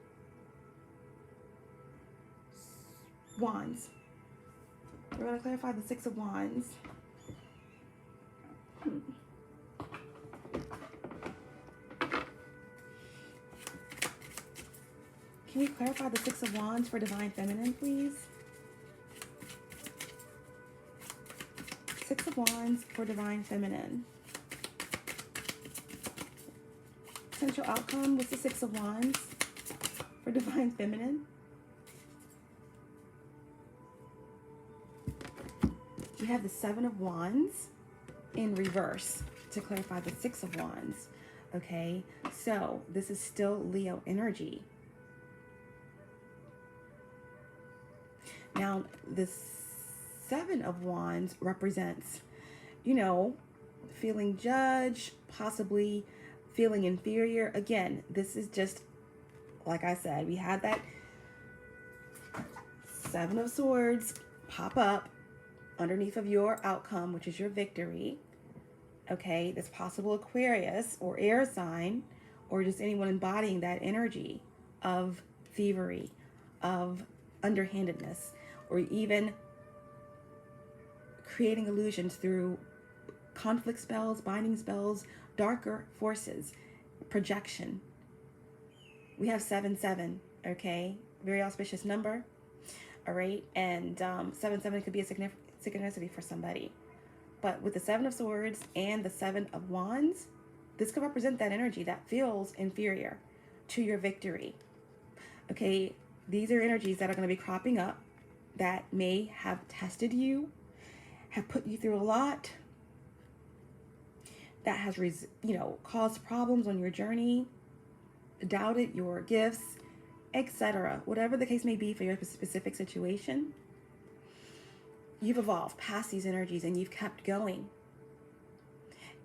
Wands. We're going to clarify the Six of Wands. Can we clarify the Six of Wands for Divine Feminine, please? Six of Wands for Divine Feminine. Potential outcome with the Six of Wands for Divine Feminine. We have the Seven of Wands in reverse to clarify the Six of Wands. Okay, so this is still Leo energy. Now, the Seven of Wands represents, you know, feeling judged, possibly feeling inferior. Again, this is just, like I said, we had that Seven of Swords pop up underneath of your outcome, which is your victory. Okay, this possible Aquarius or air sign, or just anyone embodying that energy of thievery, of underhandedness, or even creating illusions through conflict spells, binding spells, darker forces, projection. We have 7-7, okay? Very auspicious number, all right? And 7-7 could be a synchronicity for somebody. But with the Seven of Swords and the Seven of Wands, This could represent that energy that feels inferior to your victory. Okay, these are energies that are going to be cropping up that may have tested you, have put you through a lot, that has, caused problems on your journey, doubted your gifts, etc. Whatever the case may be for your specific situation, you've evolved past these energies and you've kept going.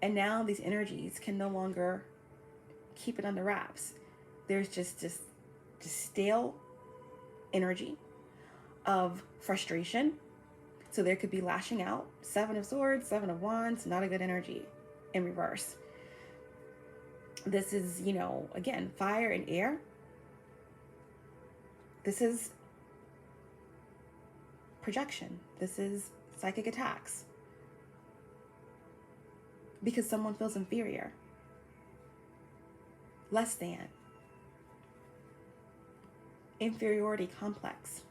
And now these energies can no longer keep it under wraps. There's just this stale energy of frustration. So there could be lashing out. 7 of Swords, 7 of Wands, not a good energy in reverse. This is, again, fire and air. This is projection. This is psychic attacks. Because someone feels inferior, less than, inferiority complex.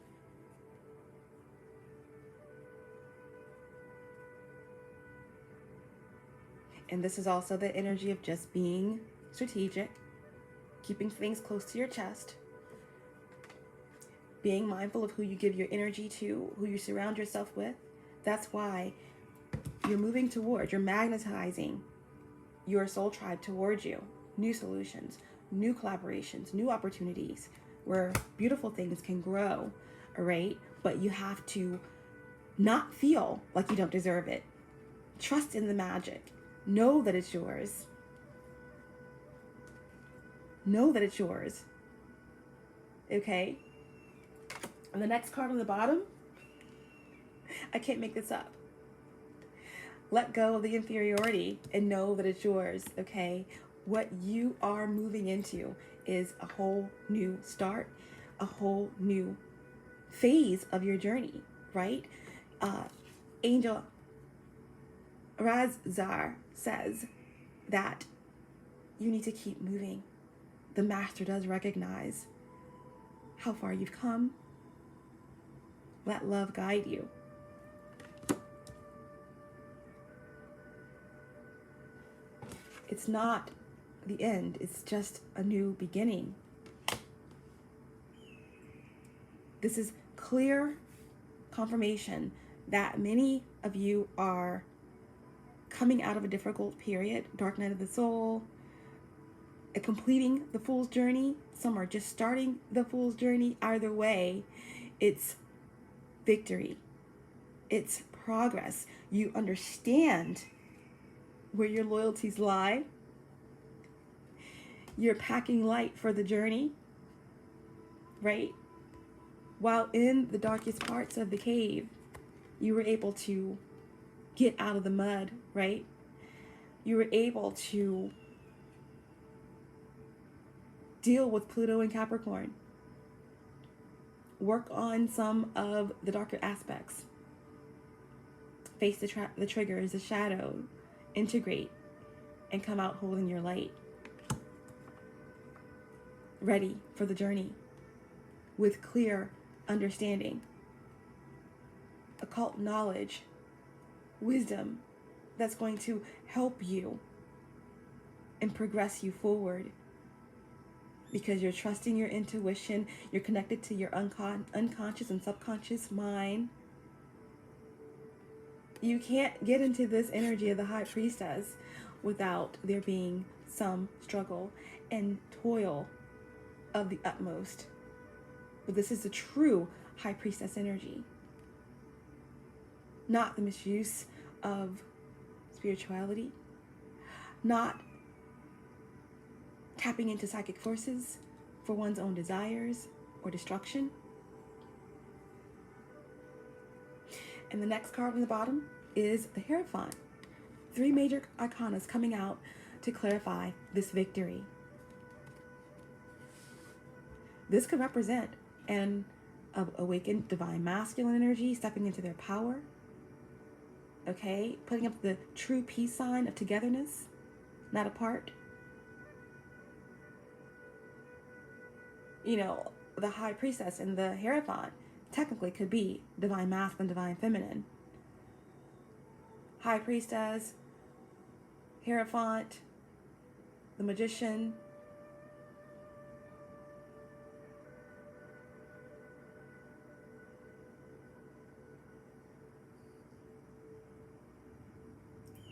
And this is also the energy of just being strategic, keeping things close to your chest, being mindful of who you give your energy to, who you surround yourself with. That's why you're moving towards, you're magnetizing your soul tribe towards you. New solutions, new collaborations, new opportunities where beautiful things can grow, all right? But you have to not feel like you don't deserve it. Trust in the magic. Know that it's yours. Know that it's yours. Okay? And the next card on the bottom, I can't make this up. Let go of the inferiority and know that it's yours, okay? What you are moving into is a whole new start, a whole new phase of your journey, right? Angel Razar says that you need to keep moving. The master does recognize how far you've come. Let love guide you. It's not the end, it's just a new beginning. This is clear confirmation that many of you are coming out of a difficult period, dark night of the soul, completing the fool's journey. Some are just starting the fool's journey. Either way, it's victory. It's progress. You understand where your loyalties lie. You're packing light for the journey, right? While in the darkest parts of the cave, you were able to get out of the mud, right? You were able to deal with Pluto and Capricorn. Work on some of the darker aspects. Face the triggers, the shadow. Integrate and come out holding your light. Ready for the journey with clear understanding, occult knowledge, wisdom that's going to help you and progress you forward, because you're trusting your intuition, you're connected to your unconscious and subconscious mind. You can't get into this energy of the High Priestess without there being some struggle and toil of the utmost. But this is the true High Priestess energy, not the misuse of spirituality, not tapping into psychic forces for one's own desires or destruction. And the next card on the bottom is the Hierophant. 3 major arcanas coming out to clarify this victory. This could represent an awakened divine masculine energy stepping into their power. Okay, putting up the true peace sign of togetherness, not apart. You know, the High Priestess and the Hierophant technically could be divine masculine, divine feminine. High Priestess, Hierophant, the Magician,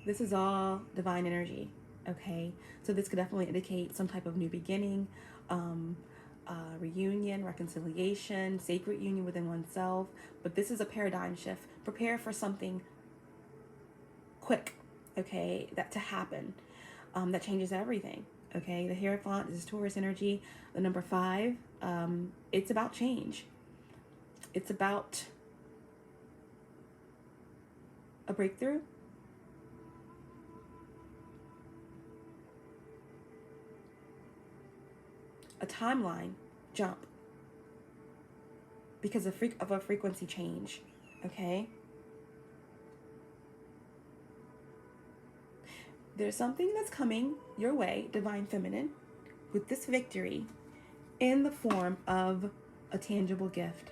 this is all divine energy, okay? So this could definitely indicate some type of new beginning, reunion, reconciliation, sacred union within oneself. But this is a paradigm shift. Prepare for something quick, okay, that to happen, that changes everything, okay? The Hierophant is Taurus energy. The number 5, it's about change. It's about a breakthrough. A timeline jump because of a frequency change, okay? There's something that's coming your way, Divine Feminine, with this victory in the form of a tangible gift.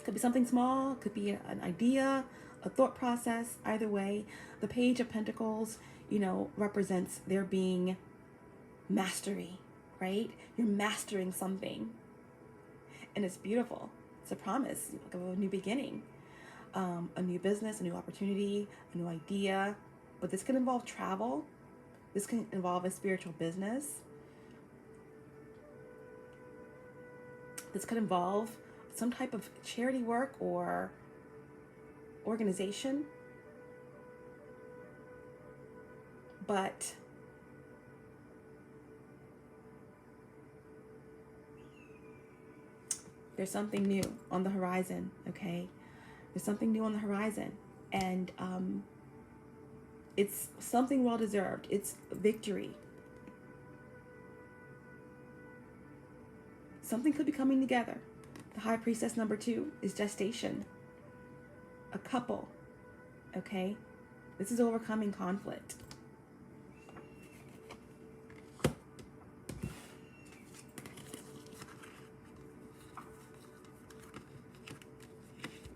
Could be something small, could be an idea, a thought process. Either way, the Page of Pentacles, you know, represents there being mastery, right? You're mastering something, and it's beautiful. It's a promise of a new beginning, a new business, a new opportunity, a new idea. But this can involve travel. This can involve a spiritual business. This could involve some type of charity work or organization. But there's something new on the horizon, okay? There's something new on the horizon. And it's something well-deserved. It's victory. Something could be coming together. The High Priestess number 2 is gestation. A couple, okay? This is overcoming conflict.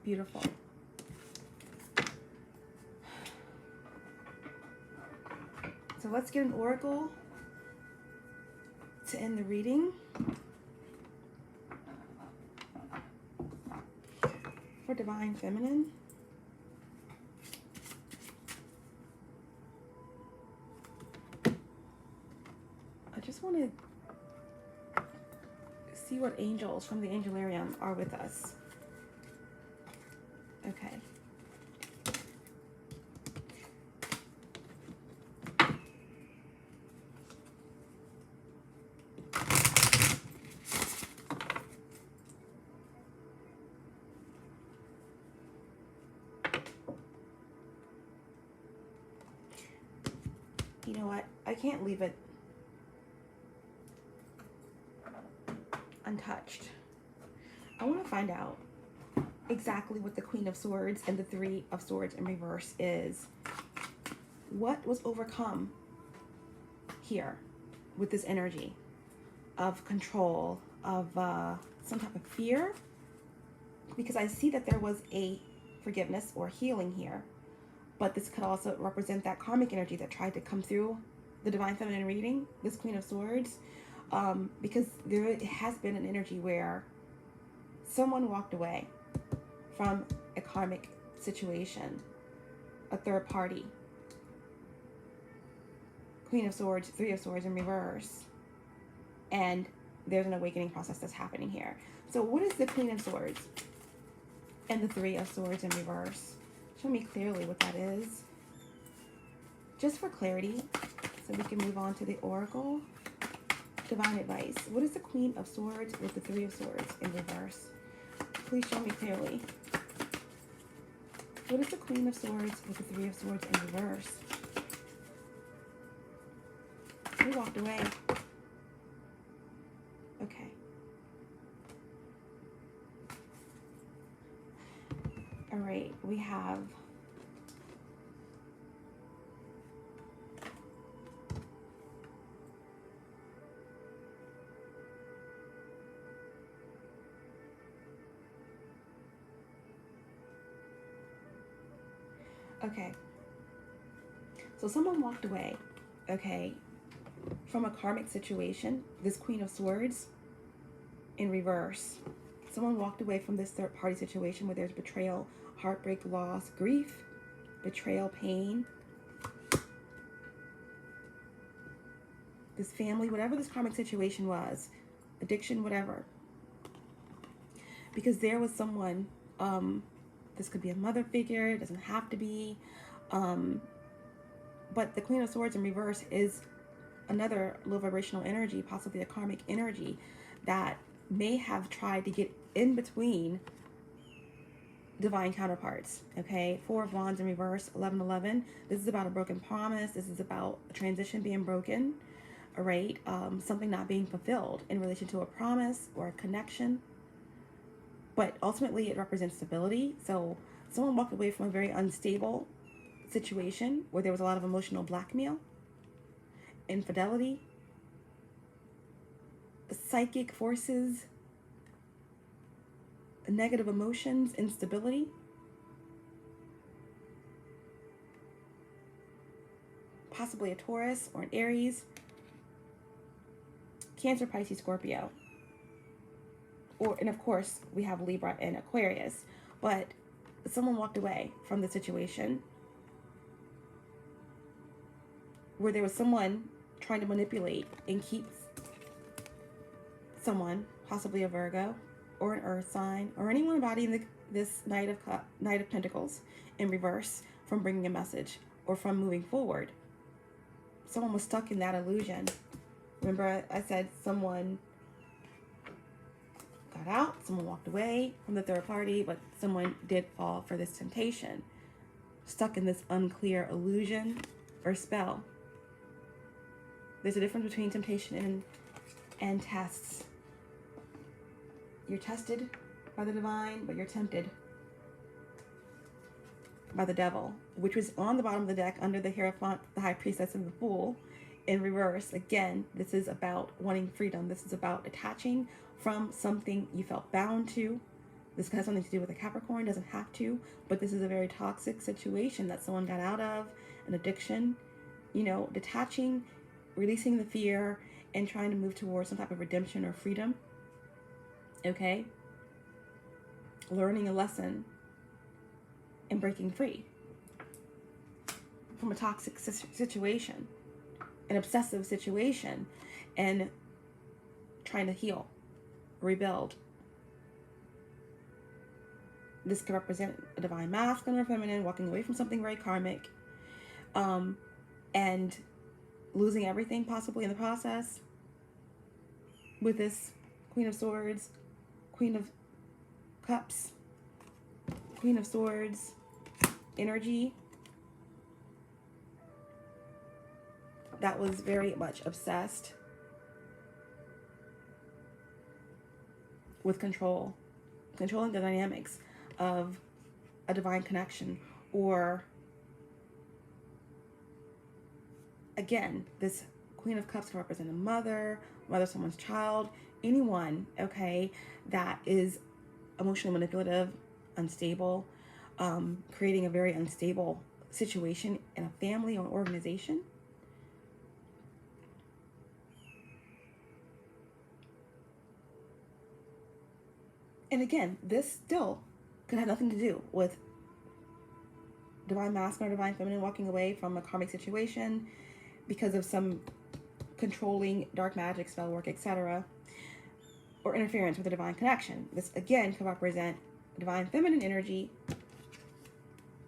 Beautiful. So let's get an oracle to end the reading. For Divine Feminine. I just want to see what angels from the Angelarium are with us. Okay. You know what? I can't leave it untouched. I want to find out exactly what the Queen of Swords and the Three of Swords in reverse is. What was overcome here with this energy of control, of some type of fear? Because I see that there was a forgiveness or healing here. But this could also represent that karmic energy that tried to come through the Divine Feminine reading, this Queen of Swords, because there has been an energy where someone walked away from a karmic situation, a third party. Queen of Swords, Three of Swords in reverse, and there's an awakening process that's happening here. So what is the Queen of Swords and the Three of Swords in reverse? Show me clearly what that is. Just for clarity, so we can move on to the Oracle. Divine advice. What is the Queen of Swords with the Three of Swords in reverse? Please show me clearly. What is the Queen of Swords with the Three of Swords in reverse? Who walked away? Okay. All right, we have okay. So someone walked away, okay? from a karmic situation, this Queen of Swords in reverse. Someone walked away from this third party situation where there's betrayal, heartbreak, loss, grief, betrayal, pain. This family, whatever this karmic situation was, addiction, whatever. Because there was someone, this could be a mother figure, it doesn't have to be. But the Queen of Swords in reverse is another low vibrational energy, possibly a karmic energy that may have tried to get in between divine counterparts. Okay, Four of Wands in reverse, 11-11. This is about a broken promise. This is about a transition being broken. All right, something not being fulfilled in relation to a promise or a connection. But ultimately, it represents stability. So someone walked away from a very unstable situation where there was a lot of emotional blackmail, infidelity, psychic forces, negative emotions, instability. Possibly a Taurus or an Aries, Cancer, Pisces, Scorpio. And of course, we have Libra and Aquarius. But someone walked away from the situation where there was someone trying to manipulate and keep someone, possibly a Virgo or an Earth sign, or anyone embodying this Knight of Pentacles in reverse, from bringing a message or from moving forward. Someone was stuck in that illusion. Remember, I said someone got out, someone walked away from the third party, but someone did fall for this temptation. Stuck in this unclear illusion or spell. There's a difference between temptation and tests. You're tested by the divine, but you're tempted by the devil, which was on the bottom of the deck under the Hierophant, the High Priestess, and the Fool in reverse. Again, this is about wanting freedom. This is about detaching from something you felt bound to. This has something to do with a Capricorn, doesn't have to, but this is a very toxic situation that someone got out of, an addiction, you know, detaching, releasing the fear, and trying to move towards some type of redemption or freedom. Okay? Learning a lesson and breaking free from a toxic situation, an obsessive situation, and trying to heal, rebuild. This could represent a divine masculine or feminine walking away from something very karmic, and losing everything possibly in the process with this Queen of Swords, Queen of Cups, Queen of Swords energy that was very much obsessed with controlling the dynamics of a divine connection, or again, this Queen of Cups can represent a mother, someone's child, anyone, okay, that is emotionally manipulative, unstable, creating a very unstable situation in a family or an organization. And again, this still could have nothing to do with divine masculine or divine feminine walking away from a karmic situation because of some controlling dark magic, spell work, etc., or interference with a divine connection. This again could represent divine feminine energy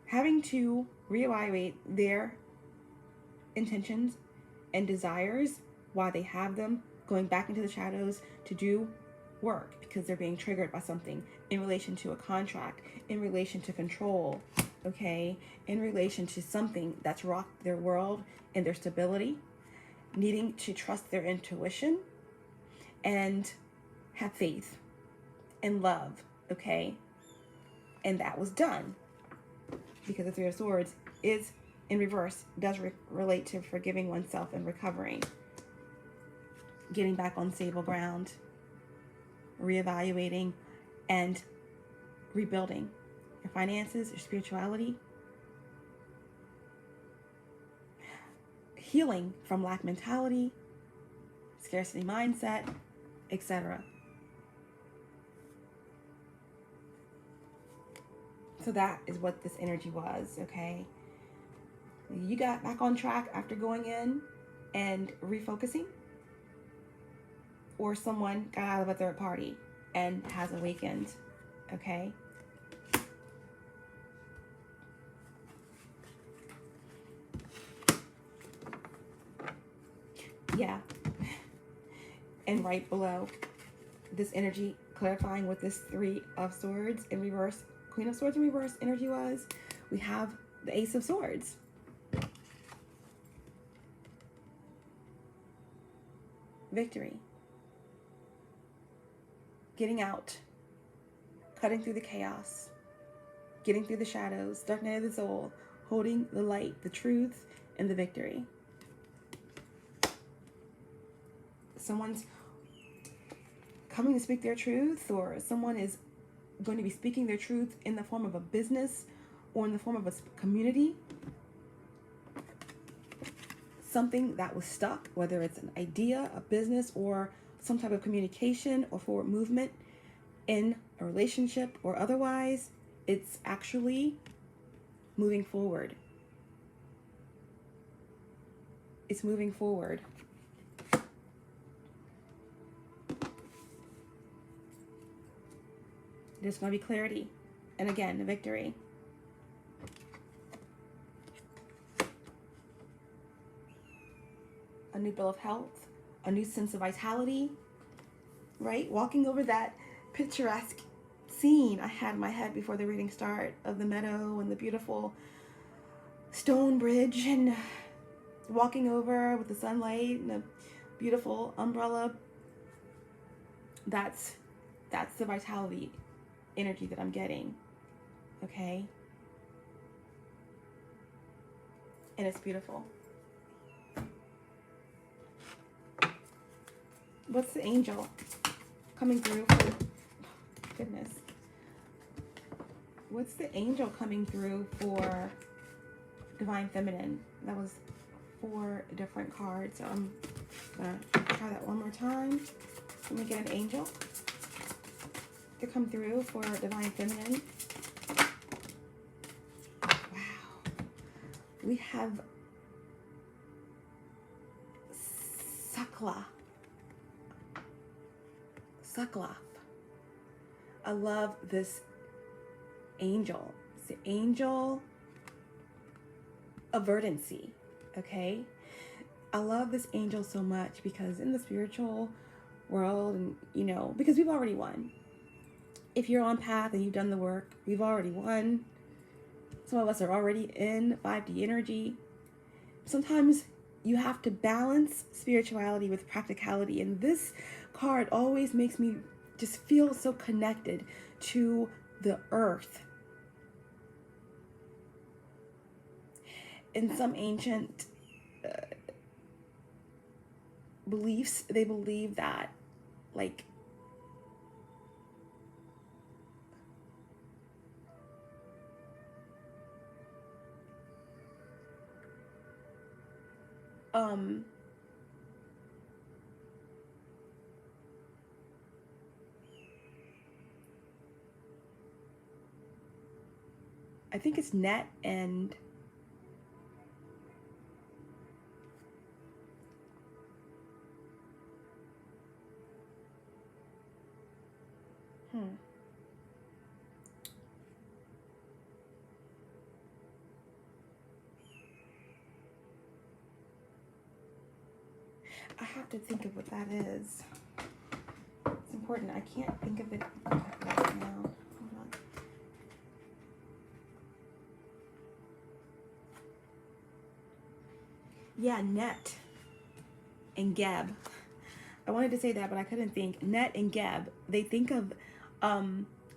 having to reevaluate their intentions and desires while they have them, going back into the shadows to do work because they're being triggered by something in relation to a contract, in relation to control, okay, in relation to something that's rocked their world and their stability, needing to trust their intuition and have faith and love, okay? And that was done because the Three of Swords is in reverse, does relate to forgiving oneself and recovering, getting back on stable ground, reevaluating and rebuilding your finances, your spirituality, healing from lack mentality, scarcity mindset, etc. So that is what this energy was, okay? You got back on track after going in and refocusing, or someone got out of a third party and has awakened, okay? Yeah. And right below this energy, clarifying what this Three of Swords in reverse, Queen of Swords in reverse energy was, we have the Ace of Swords. Victory. Getting out. Cutting through the chaos. Getting through the shadows. Dark night of the soul. Holding the light, the truth, and the victory. Someone's coming to speak their truth, or someone is going to be speaking their truth in the form of a business or in the form of a community. Something that was stuck, whether it's an idea, a business, or some type of communication or forward movement in a relationship or otherwise, it's actually moving forward. It's moving forward. There's going to be clarity. And again, a victory. A new bill of health. A new sense of vitality. Right? Walking over that picturesque scene I had in my head before the reading start of the meadow and the beautiful stone bridge, and walking over with the sunlight and a beautiful umbrella. That's the vitality energy that I'm getting, okay? And it's beautiful. What's the angel coming through for, goodness, what's the angel coming through for Divine Feminine? That was 4 different cards, so I'm gonna try that one more time. Let me get an angel to come through for Divine Feminine. Wow. We have Sakla. I love this angel. It's the angel of verdancy, okay? I love this angel so much because in the spiritual world, and you know, because we've already won. If you're on path and you've done the work, we've already won. Some of us are already in 5D energy. Sometimes you have to balance spirituality with practicality. And this card always makes me just feel so connected to the earth. In some ancient beliefs, they believe that, like, I think it's net and I have to think of what that is. It's important. I can't think of it right now. Hold on. Yeah, net and Geb. I wanted to say that, but I couldn't think. Net and Geb. They think of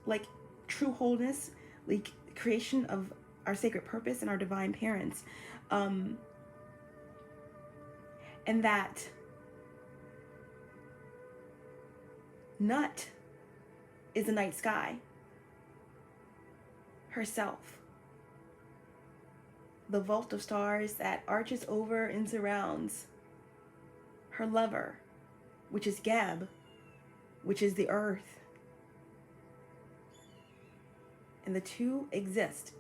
like true wholeness, like creation of our sacred purpose and our divine parents. And that Nut is the night sky herself. The vault of stars that arches over and surrounds her lover which is Geb, which is the earth. And the two exist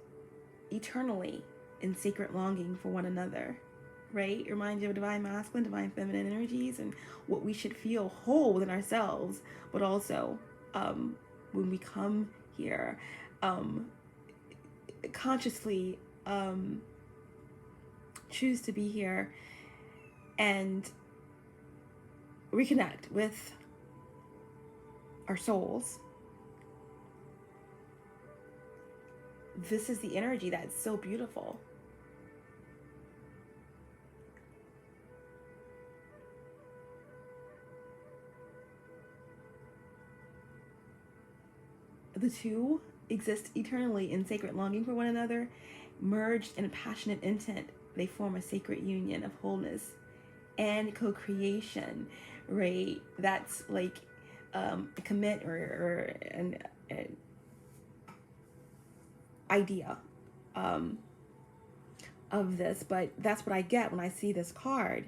eternally in secret longing for one another, right? It reminds you of divine masculine, divine feminine energies, and what we should feel whole within ourselves, but also when we come here, consciously choose to be here and reconnect with our souls. This is the energy that's so beautiful. The two exist eternally in sacred longing for one another. Merged in a passionate intent, they form a sacred union of wholeness and co-creation, right? That's like a commit or an idea of this, but that's what I get when I see this card,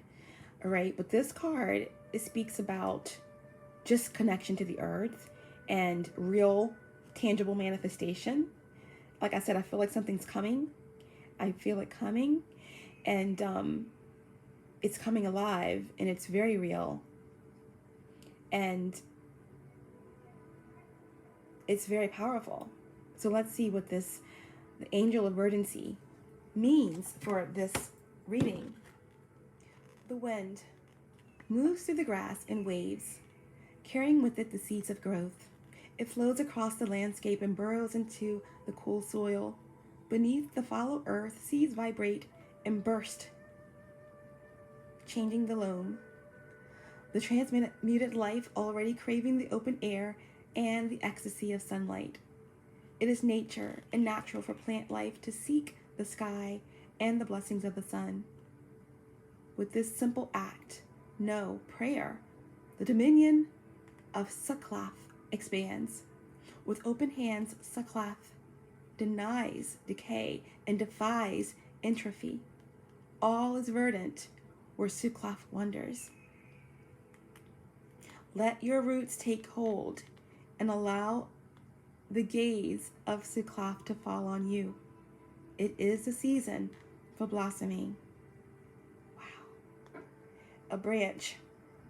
all right? But this card, it speaks about just connection to the earth and real tangible manifestation. Like I said, I feel like something's coming. I feel it coming, and it's coming alive, and it's very real, and it's very powerful. So let's see what this the angel of urgency means for this reading. The wind moves through the grass in waves, carrying with it the seeds of growth. It flows across the landscape and burrows into the cool soil. Beneath the fallow earth, seeds vibrate and burst, changing the loam. The transmuted life already craving the open air and the ecstasy of sunlight. It is nature and natural for plant life to seek the sky and the blessings of the sun. With this simple act, no prayer, the dominion of Suclaf expands. With open hands, Suclaf denies decay and defies entropy. All is verdant where Suclaf wanders. Let your roots take hold and allow the gaze of Suclaf to fall on you. It is the season for blossoming. Wow. A branch,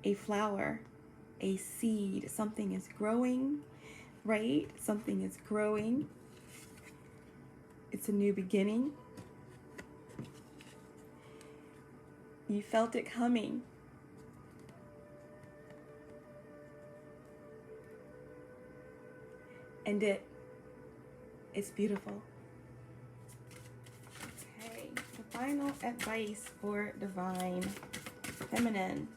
a flower, a seed. Something is growing, right? Something is growing. It's a new beginning. You felt it coming. And it's beautiful. Okay, the final advice for divine feminine.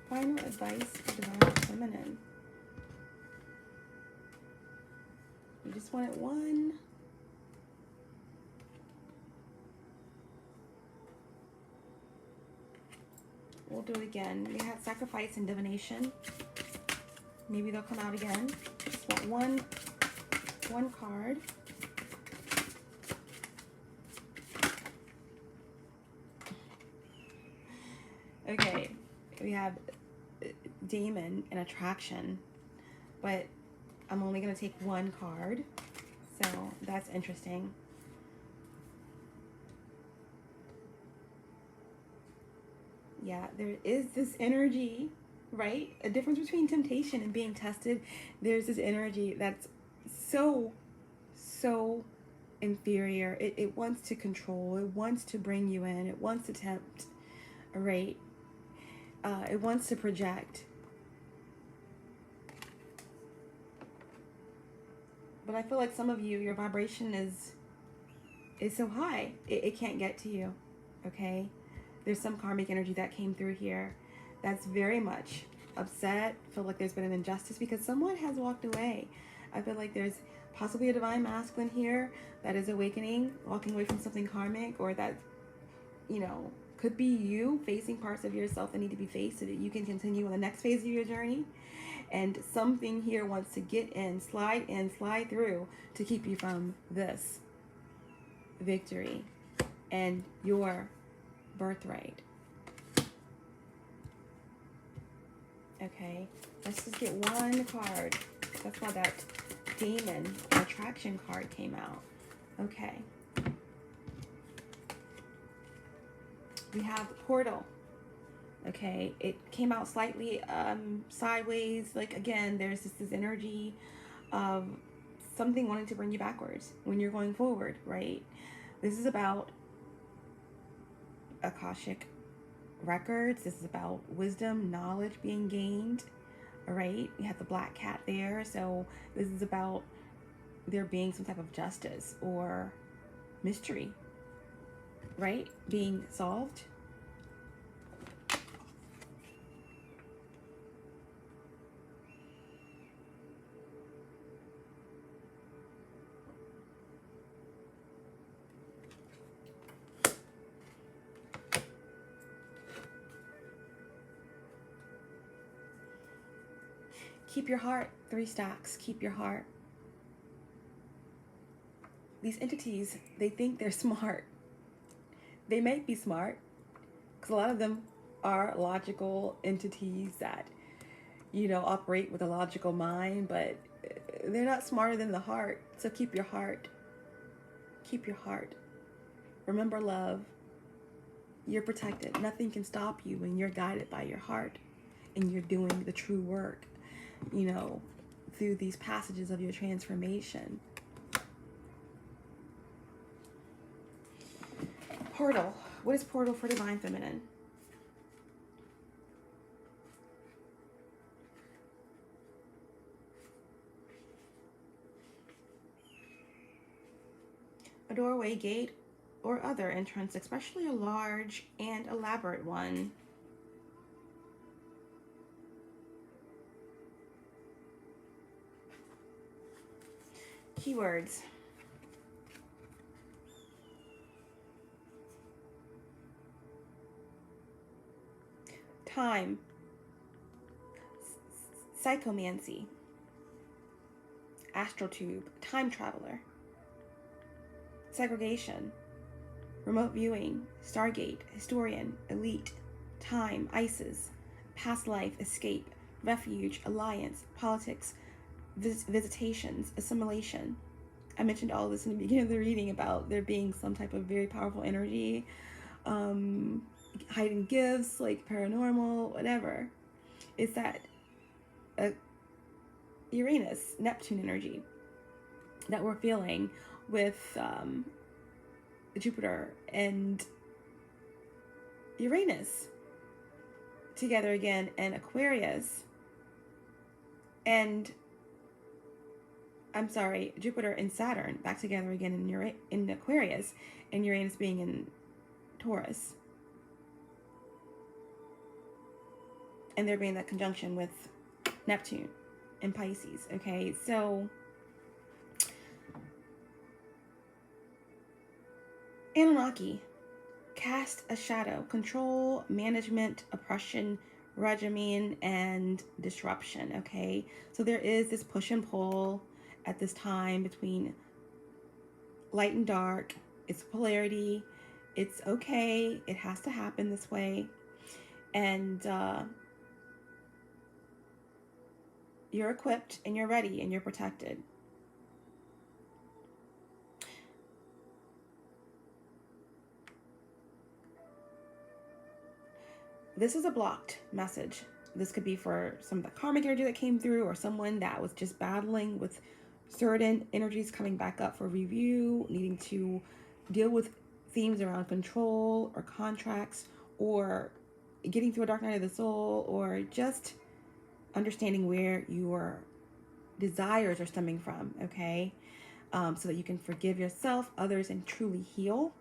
Final advice for divine feminine. You just wanted one. We'll do it again. We had sacrifice and divination. Maybe they'll come out again. Just want one card. Okay, we have demon and attraction, but I'm only going to take one card, so that's interesting. Yeah, there is this energy, right? A difference between temptation and being tested. There's this energy that's so inferior. It wants to control. It wants to bring you in. It wants to tempt, right? It wants to project. But I feel like some of you, your vibration is so high, it can't get to you, okay? There's some karmic energy that came through here that's very much upset. I feel like there's been an injustice because someone has walked away. I feel like there's possibly a divine masculine here that is awakening, walking away from something karmic, or that, you know, could be you facing parts of yourself that need to be faced so that you can continue on the next phase of your journey. And something here wants to get in, slide through to keep you from this victory and your birthright. Okay, let's just get one card. That's why that demon attraction card came out. Okay. We have portal. Okay, it came out slightly sideways. Like, again, there's this energy of something wanting to bring you backwards when you're going forward, right? This is about Akashic records. This is about wisdom, knowledge being gained, all right? You have the black cat there. So this is about there being some type of justice or mystery, right, being solved. Keep your heart, 3 stacks. Keep your heart. These entities, they think they're smart. They might be smart, because a lot of them are logical entities that, you know, operate with a logical mind, but they're not smarter than the heart. So keep your heart. Keep your heart. Remember love. You're protected. Nothing can stop you when you're guided by your heart and you're doing the true work, you know, through these passages of your transformation. Portal. What is portal for Divine Feminine? A doorway, gate, or other entrance, especially a large and elaborate one. Keywords. Time. Psychomancy. Astral tube. Time traveler. Segregation. Remote viewing. Stargate. Historian. Elite. Time. ISIS. Past life. Escape. Refuge. Alliance. Politics. Visitations. Assimilation. I mentioned all this in the beginning of the reading about there being some type of very powerful energy, hiding gifts, like paranormal, whatever. It's that Uranus, Neptune energy that we're feeling with Jupiter and Uranus together again, and Aquarius, and I'm sorry, Jupiter and Saturn back together again in Aquarius, and Uranus being in Taurus. And there being that conjunction with Neptune and Pisces, okay? So, Anunnaki, cast a shadow, control, management, oppression, regimen, and disruption, okay? So there is this push and pull at this time between light and dark. It's polarity. It's okay. It has to happen this way. And you're equipped and you're ready and you're protected. This is a blocked message. This could be for some of the karmic energy that came through, or someone that was just battling with certain energies coming back up for review, needing to deal with themes around control or contracts, or getting through a dark night of the soul, or just understanding where your desires are stemming from, okay? So that you can forgive yourself, others, and truly heal.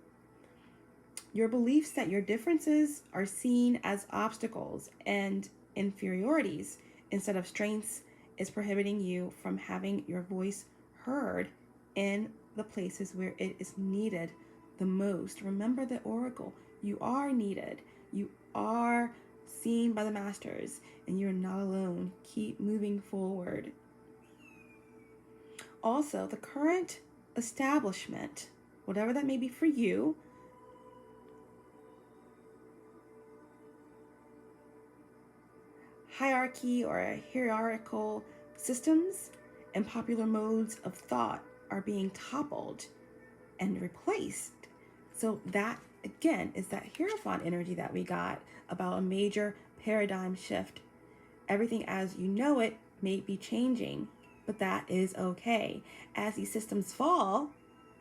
Your beliefs that your differences are seen as obstacles and inferiorities instead of strengths is prohibiting you from having your voice heard in the places where it is needed the most. Remember the oracle. You are needed. You are seen by the masters, and you're not alone. Keep moving forward. Also, the current establishment, whatever that may be for you, hierarchy or hierarchical systems and popular modes of thought are being toppled and replaced. So that, again, is that Hierophant energy that we got about a major paradigm shift. Everything as you know it may be changing, but that is okay. As these systems fall,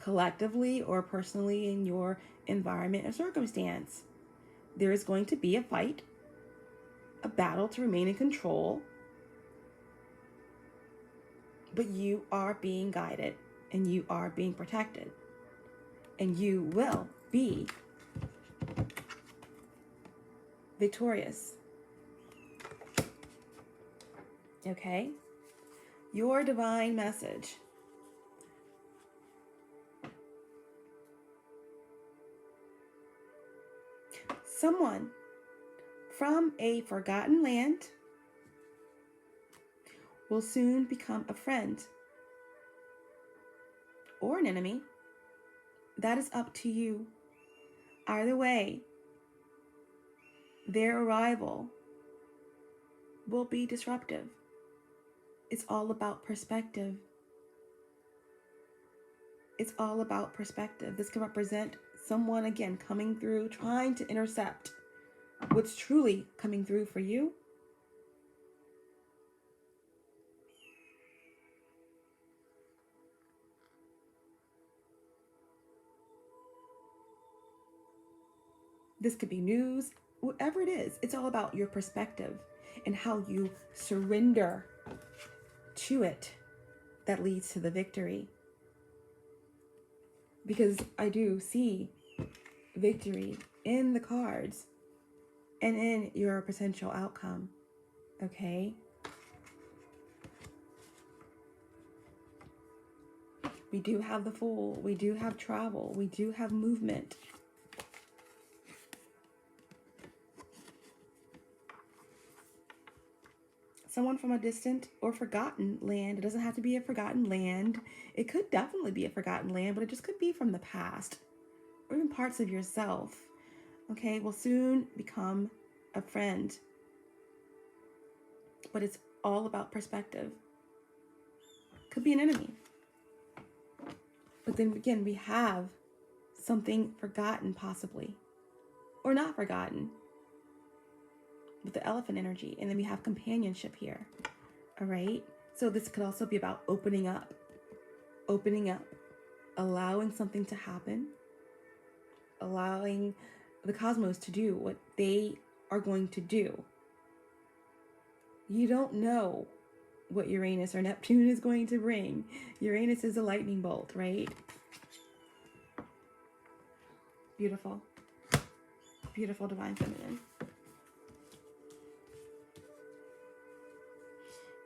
collectively or personally in your environment or circumstance, there is going to be a fight, a battle to remain in control, but you are being guided and you are being protected, and you will be victorious. Okay? Your divine message. Someone from a forgotten land will soon become a friend or an enemy. That is up to you. Either way, their arrival will be disruptive. It's all about perspective. It's all about perspective. This can represent someone, again, coming through, trying to intercept what's truly coming through for you. This could be news, whatever it is. It's all about your perspective and how you surrender to it that leads to the victory. Because I do see victory in the cards and in your potential outcome. Okay? We do have the Fool. We do have travel. We do have movement. Someone from a distant or forgotten land. It doesn't have to be a forgotten land. It could definitely be a forgotten land, but it just could be from the past or even parts of yourself. Okay, will soon become a friend. But it's all about perspective. Could be an enemy. But then again, we have something forgotten possibly, or not forgotten, with the elephant energy. And then we have companionship here. All right. So this could also be about opening up, allowing something to happen, allowing the cosmos to do what they are going to do. You don't know what Uranus or Neptune is going to bring. Uranus is a lightning bolt, right? Beautiful. Beautiful divine feminine.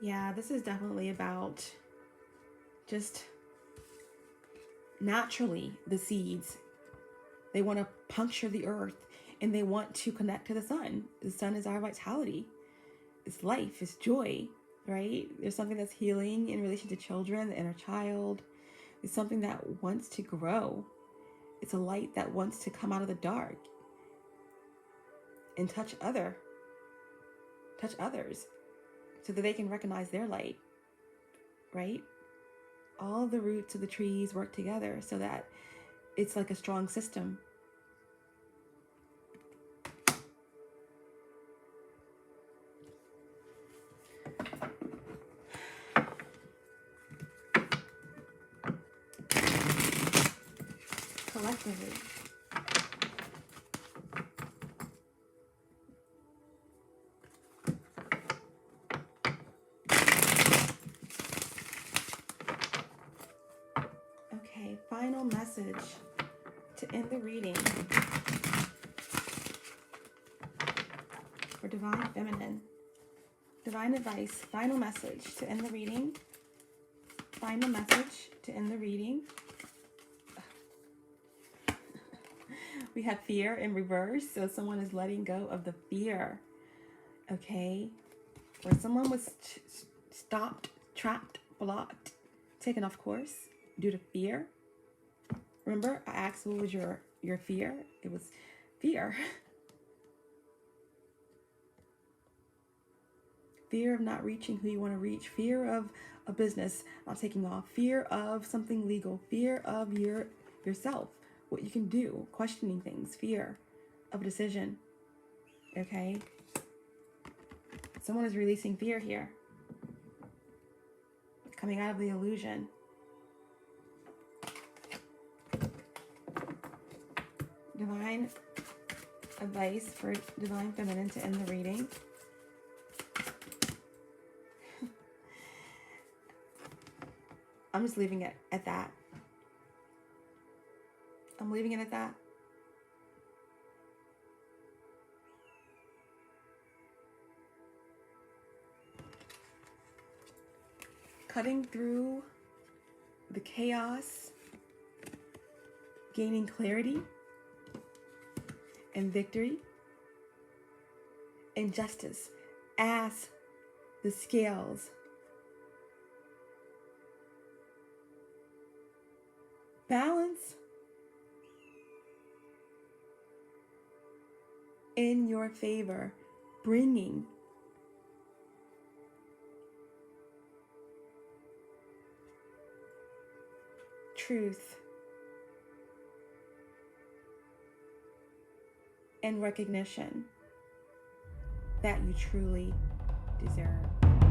Yeah, this is definitely about just naturally the seeds. They want to puncture the earth and they want to connect to the sun. The sun is our vitality. It's life, it's joy, right? There's something that's healing in relation to children, the inner child. It's something that wants to grow. It's a light that wants to come out of the dark and touch others so that they can recognize their light, right? All the roots of the trees work together so that it's like a strong system. Collectively. Okay, final message to end the reading for Divine Feminine. Divine advice, final message to end the reading. Final message to end the reading. We have fear in reverse, so someone is letting go of the fear. okay? Where someone was stopped, trapped, blocked, taken off course due to fear. Remember, I asked what was your fear? It was fear. Fear of not reaching who you want to reach. Fear of a business not taking off. Fear of something legal. Fear of yourself. What you can do. Questioning things. Fear of a decision. Okay? Someone is releasing fear here. Coming out of the illusion. Divine advice for Divine Feminine to end the reading. I'm just leaving it at that. I'm leaving it at that. Cutting through the chaos, gaining clarity and victory and justice as the scales balance in your favor, bringing truth and recognition that you truly deserve.